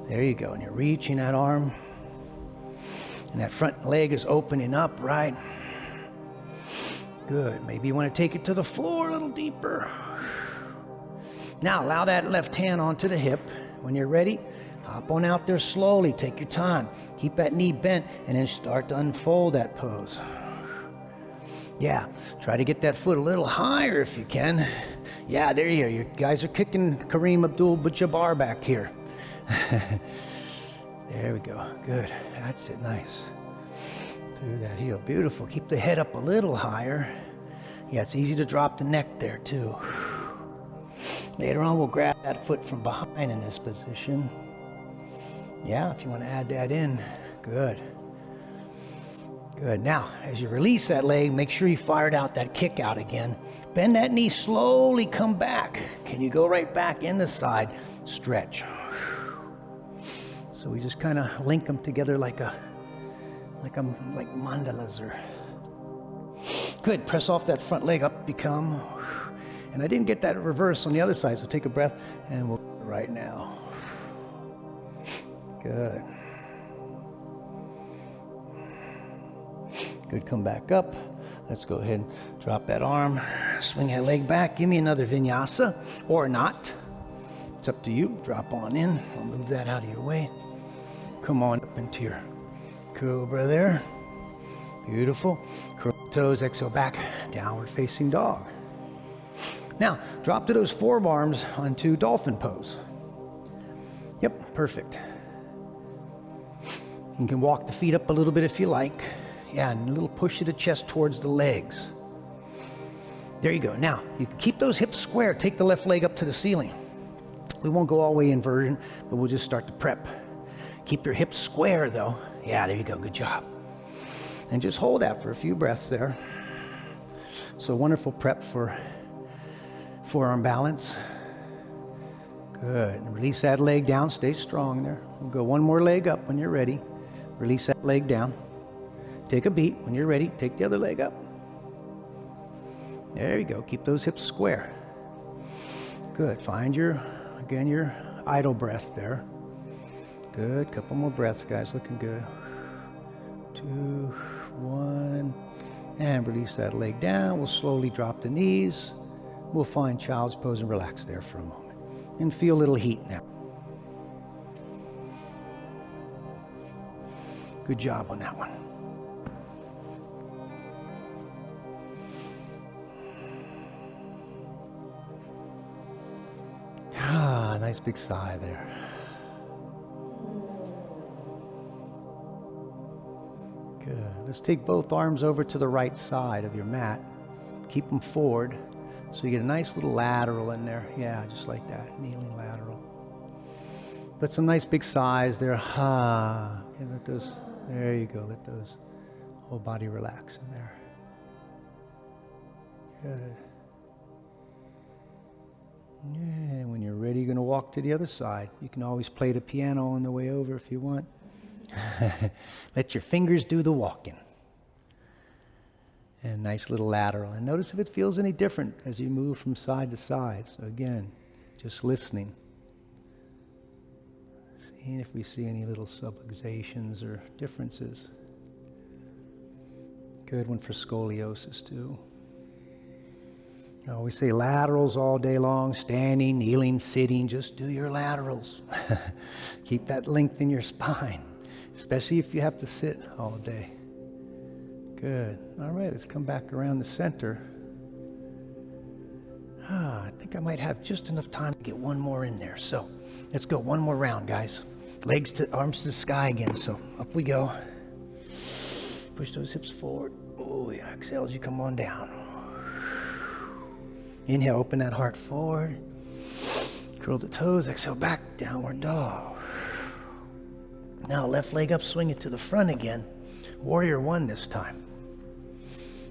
S1: There you go. And you're reaching that arm. And that front leg is opening up, right? Good. Maybe you want to take it to the floor a little deeper. Now allow that left hand onto the hip. When you're ready, hop on out there slowly. Take your time. Keep that knee bent and then start to unfold that pose. Yeah. Try to get that foot a little higher if you can. Yeah, there you are. You guys are kicking Kareem Abdul-Jabbar back here. There we go. Good. That's it. Nice. Through that heel. Beautiful. Keep the head up a little higher. Yeah, it's easy to drop the neck there too. Later on, we'll grab that foot from behind in this position. Yeah, if you want to add that in. Good. Good. Now, as you release that leg, make sure you fired out that kick out again. Bend that knee, slowly come back. Can you go right back in the side? Stretch. So we just kind of link them together like mandalas or. Good. Press off that front leg up, become. And I didn't get that reverse on the other side, so take a breath and we'll right now. Good. Good. Come back up. Let's go ahead and drop that arm. Swing that leg back. Give me another vinyasa or not. It's up to you. Drop on in. I'll move that out of your way. Come on up into your cobra there. Beautiful. Curl toes, exhale back, downward facing dog. Now, drop to those forearms onto dolphin pose. Yep, perfect. You can walk the feet up a little bit if you like. Yeah, and a little push of the chest towards the legs. There you go. Now, you can keep those hips square. Take the left leg up to the ceiling. We won't go all the way inversion, but we'll just start to prep. Keep your hips square though. Yeah, there you go. Good job. And just hold that for a few breaths there. So wonderful prep for forearm balance. Good. And release that leg down. Stay strong there. We'll go one more leg up when you're ready. Release that leg down. Take a beat. When you're ready, take the other leg up. There you go. Keep those hips square. Good. Find your idle breath there. Good. Couple more breaths, guys. Looking good. 2, 1. And release that leg down. We'll slowly drop the knees. We'll find child's pose and relax there for a moment. And feel a little heat now. Good job on that one. Ah, nice big sigh there. Good. Let's take both arms over to the right side of your mat. Keep them forward so you get a nice little lateral in there. Yeah, just like that, kneeling lateral. Let some nice big sighs there. Ha. Okay, let those, there you go. Let those whole body relax in there. Good. Yeah, when you're ready, you're going to walk to the other side. You can always play the piano on the way over if you want. Let your fingers do the walking. And nice little lateral. And notice if it feels any different as you move from side to side. So again, just listening. And if we see any little subluxations or differences. Good one for scoliosis too. I always say laterals all day long, standing, kneeling, sitting, just do your laterals. Keep that length in your spine, especially if you have to sit all day. Good. All right, let's come back around the center. I think I might have just enough time to get one more in there. So let's go one more round, guys. Arms to the sky again. So up we go. Push those hips forward. Oh yeah, exhale as you come on down. Inhale, open that heart forward. Curl the toes, exhale back, downward dog. Now left leg up, swing it to the front again. Warrior one this time.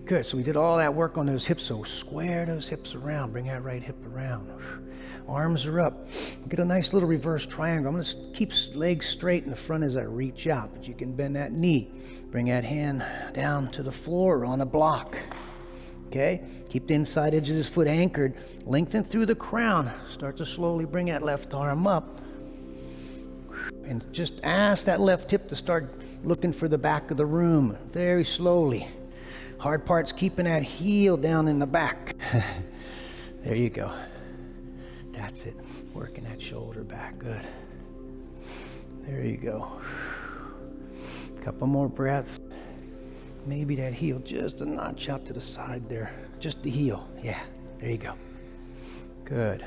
S1: Good, so we did all that work on those hips, so square those hips around, bring that right hip around. Arms are up. Get a nice little reverse triangle. I'm gonna keep legs straight in the front as I reach out, but you can bend that knee. Bring that hand down to the floor on a block. Okay, keep the inside edge of this foot anchored. Lengthen through the crown. Start to slowly bring that left arm up. And just ask that left hip to start looking for the back of the room, very slowly. Hard part's keeping that heel down in the back. There you go. That's it. Working that shoulder back. Good. There you go. Couple more breaths. Maybe that heel just a notch out to the side there. Just the heel. Yeah. There you go. Good.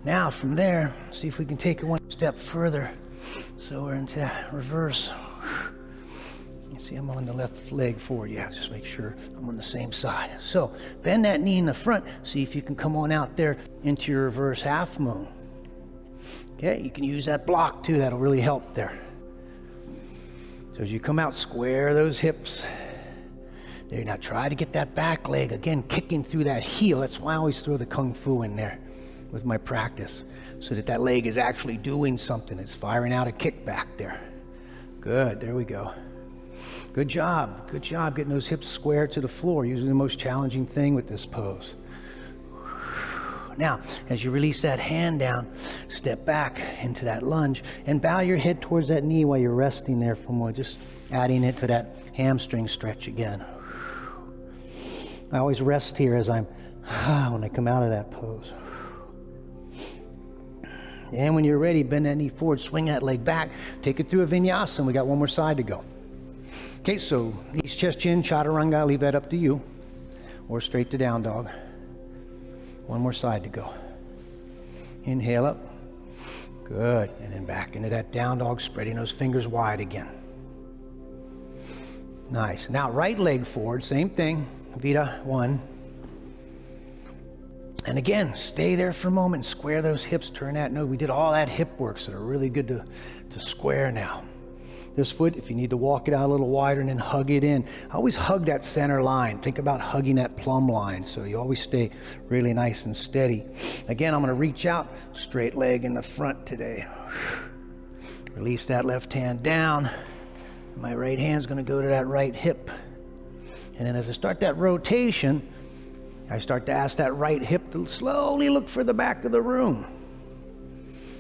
S1: Now from there, see if we can take it one step further. So we're into that reverse. You see I'm on the left leg forward. Yeah, just make sure I'm on the same side. So bend that knee in the front. See if you can come on out there into your reverse half moon. Okay, you can use that block too. That'll really help there. So as you come out, square those hips. There, now try to get that back leg, again, kicking through that heel. That's why I always throw the Kung Fu in there with my practice, so that that leg is actually doing something. It's firing out a kick back there. Good, there we go. Good job getting those hips square to the floor, usually the most challenging thing with this pose. Now, as you release that hand down, step back into that lunge and bow your head towards that knee while you're resting there for more, just adding it to that hamstring stretch again. I always rest here as when I come out of that pose. And when you're ready, bend that knee forward, swing that leg back, take it through a vinyasa, and we got one more side to go. Okay, so knees, chest, chin, chaturanga, leave that up to you, or straight to down dog. One more side to go. Inhale up. Good. And then back into that down dog, spreading those fingers wide again. Nice. Now right leg forward, same thing. Vita, one. And again, stay there for a moment, square those hips, turn that nose. We did all that hip work, so they're really good to square now. This foot, if you need to walk it out a little wider and then hug it in. I always hug that center line. Think about hugging that plumb line, so you always stay really nice and steady. Again, I'm gonna reach out, straight leg in the front today. Release that left hand down. My right hand's gonna go to that right hip. And then as I start that rotation, I start to ask that right hip to slowly look for the back of the room.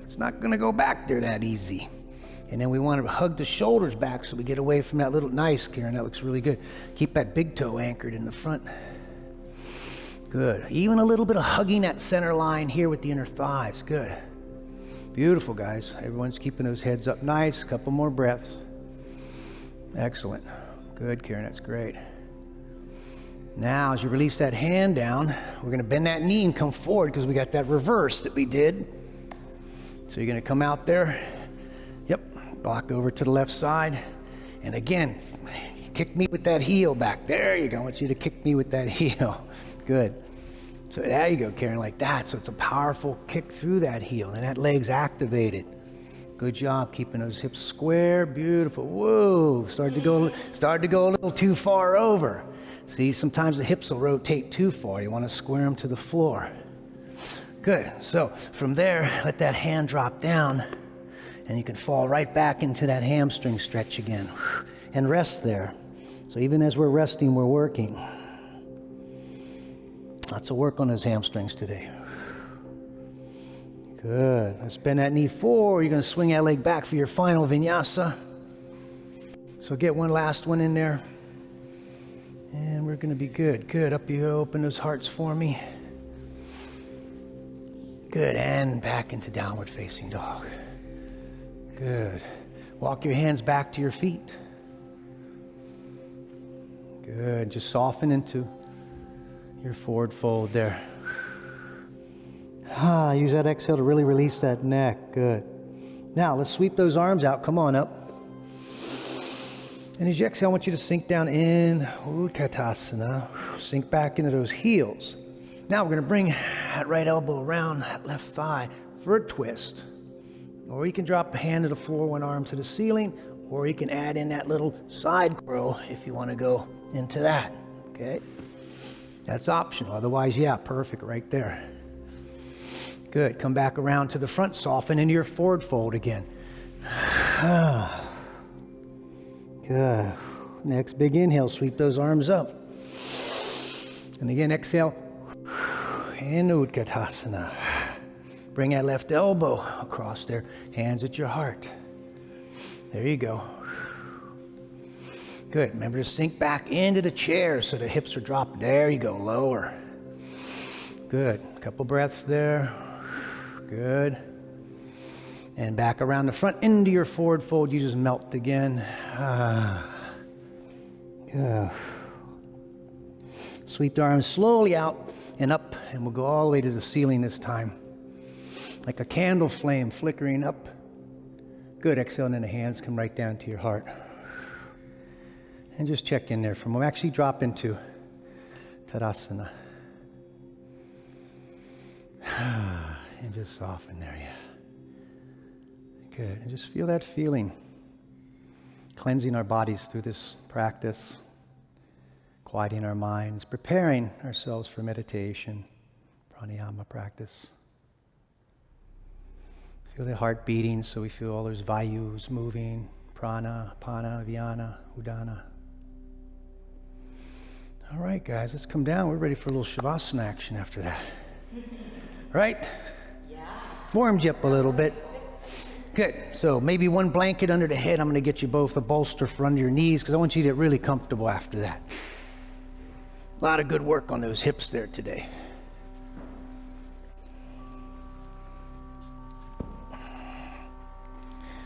S1: It's not gonna go back there that easy. And then we want to hug the shoulders back so we get away from that little, nice, Karen, that looks really good. Keep that big toe anchored in the front. Good. Even a little bit of hugging that center line here with the inner thighs. Good. Beautiful, guys. Everyone's keeping those heads up nice. Couple more breaths. Excellent. Good, Karen, that's great. Now, as you release that hand down, we're going to bend that knee and come forward because we got that reverse that we did. So you're going to come out there. Yep. Block over to the left side. And again, kick me with that heel back. There you go. I want you to kick me with that heel. Good. So there you go, Karen, like that. So it's a powerful kick through that heel. And that leg's activated. Good job keeping those hips square. Beautiful. Whoa. Started to go a little too far over. See, sometimes the hips will rotate too far. You want to square them to the floor. Good. So from there, let that hand drop down. And you can fall right back into that hamstring stretch again. And rest there. So even as we're resting, we're working. Lots of work on those hamstrings today. Good. Let's bend that knee forward. You're going to swing that leg back for your final vinyasa. So get one last one in there. And we're going to be good. Good. Up you go. Open those hearts for me. Good. And back into downward facing dog. Good. Walk your hands back to your feet. Good. Just soften into your forward fold there. Use that exhale to really release that neck. Good. Now, let's sweep those arms out. Come on up. And as you exhale, I want you to sink down in Utkatasana. Sink back into those heels. Now, we're going to bring that right elbow around that left thigh for a twist. Or you can drop the hand to the floor, one arm to the ceiling, or you can add in that little side curl if you want to go into that. Okay? That's optional. Otherwise, yeah, perfect right there. Good. Come back around to the front. Soften into your forward fold again. Good. Next big inhale. Sweep those arms up. And again, exhale. In Utkatasana. Bring that left elbow across there. Hands at your heart. There you go. Good. Remember to sink back into the chair so the hips are dropped. There you go. Lower. Good. Couple breaths there. Good. And back around the front into your forward fold. You just melt again. Good. Sweep the arms slowly out and up. And we'll go all the way to the ceiling this time. Like a candle flame flickering up. Good. Exhale, and then the hands come right down to your heart. And just check in there for a moment. Actually drop into Tadasana. And just soften there, yeah. Good. And just feel that feeling. Cleansing our bodies through this practice. Quieting our minds. Preparing ourselves for meditation. Pranayama practice. Feel the heart beating, so we feel all those vayus moving. Prana, Pana, Vyana, Udana. All right, guys, let's come down. We're ready for a little Shavasana action after that. Right? Yeah. Warmed you up a little bit. Good. So maybe one blanket under the head. I'm going to get you both a bolster for under your knees because I want you to get really comfortable after that. A lot of good work on those hips there today.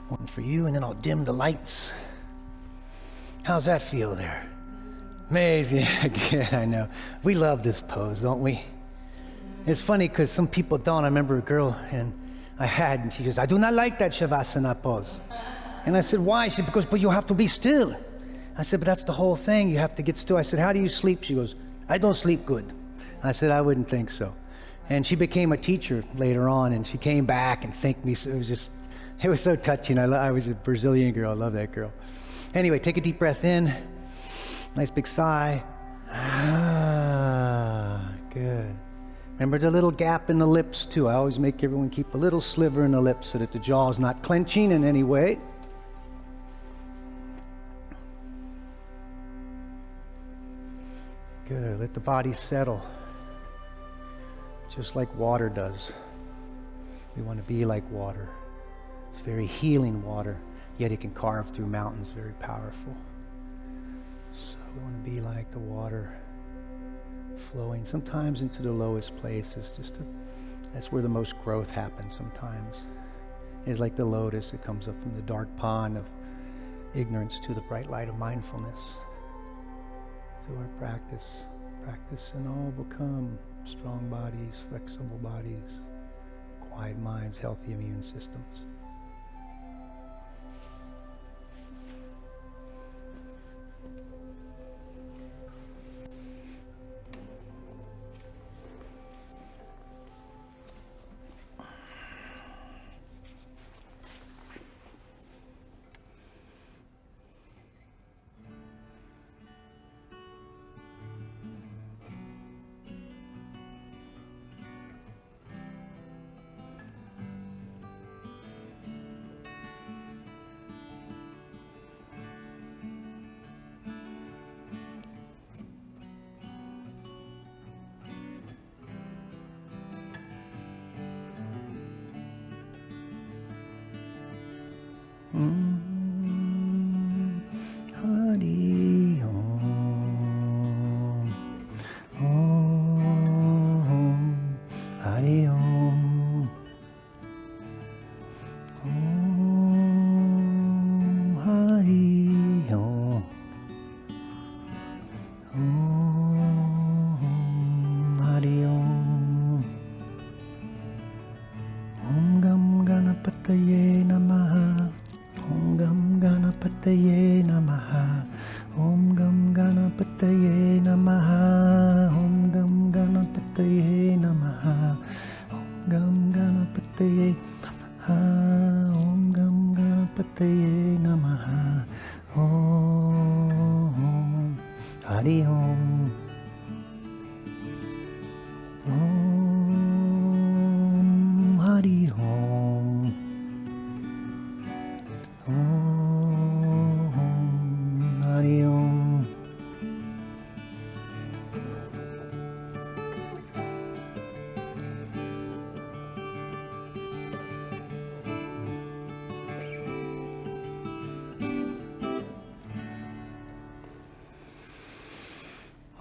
S1: One for you, and then I'll dim the lights. How's that feel there? Amazing. Again, I know. We love this pose, don't we? It's funny because some people don't. I remember a girl and she goes, I do not like that Shavasana pose. And I said, why? She said, but you have to be still. I said, but that's the whole thing. You have to get still. I said, how do you sleep? She goes, I don't sleep good. I said, I wouldn't think so. And she became a teacher later on, and she came back and thanked me. So it was so touching. I was a Brazilian girl. I love that girl. Anyway, take a deep breath in. Nice big sigh. Good. Remember the little gap in the lips too. I always make everyone keep a little sliver in the lips so that the jaw is not clenching in any way. Good. Let the body settle. Just like water does. We want to be like water. It's very healing water, yet it can carve through mountains, very powerful. So we want to be like the water flowing sometimes into the lowest places. That's where the most growth happens sometimes. It's like the lotus that comes up from the dark pond of ignorance to the bright light of mindfulness. Through our practice and all become strong bodies, flexible bodies, quiet minds, healthy immune systems. Hari Om. Om. Hari Om. Om. Hari Om. Om. Hari Om. Om Gam Ganapataye Namaha. Om Gam Ganapataye Namaha. Om Gam Ganapataye Namaha. Om Gam Ganapataye Namaha. Om Gam Ganapataye Namaha. Om Gam Ganapataye Namaha. Om Hari Om. Om Hari Om. Om Hari Om.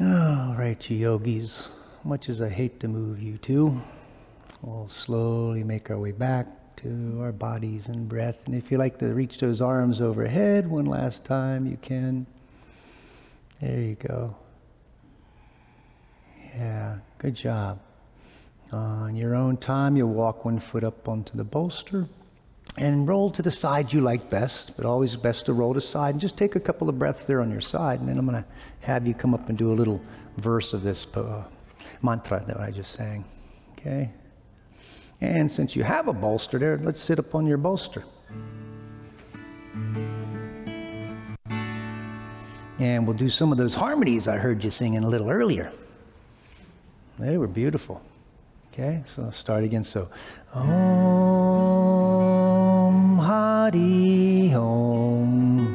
S1: All right, you yogis, much as I hate to move you two, we'll slowly make our way back to our bodies and breath. And if you like to reach those arms overhead one last time, you can. There you go. Yeah, good job. On your own time, you'll walk one foot up onto the bolster and roll to the side you like best, but always best to roll to side. And just take a couple of breaths there on your side, and then I'm going to have you come up and do a little verse of this mantra that I just sang. Okay? And since you have a bolster there, let's sit up on your bolster. And we'll do some of those harmonies I heard you singing a little earlier. They were beautiful. Okay, so I'll start again. So, Om Hari Om.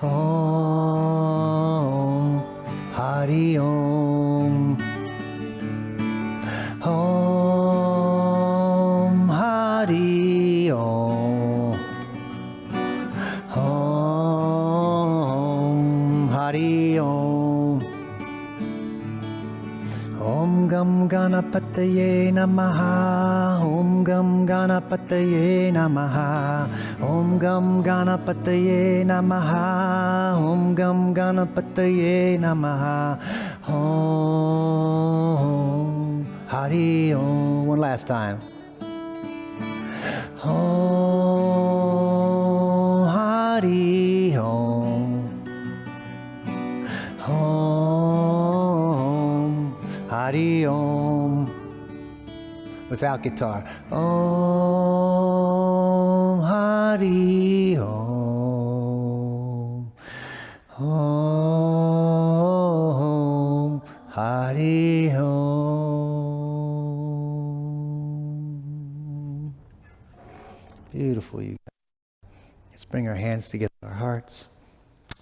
S1: Om Hari Om. Om Hari Om. Om Hari Om. Om Gam Ganapataye Namaha. Om Gam Ganapataye Namaha. Om Gam Ganapataye Namaha. Om Gam Ganapataye Namaha. Om Hari Om. One last time. Om Hari Om. Om Hari Om. Without guitar. Om Hari Om. Om Hari Om. Beautiful, you guys. Let's bring our hands together, our hearts.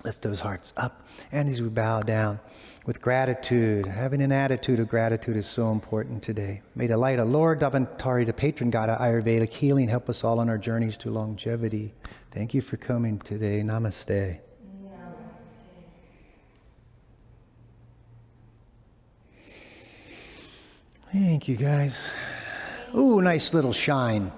S1: Lift those hearts up. And as we bow down with gratitude, having an attitude of gratitude is so important today. May the light of Lord Davantari, the patron god of Ayurvedic healing, help us all on our journeys to longevity. Thank you for coming today. Namaste. Thank you, guys. Ooh, nice little shine.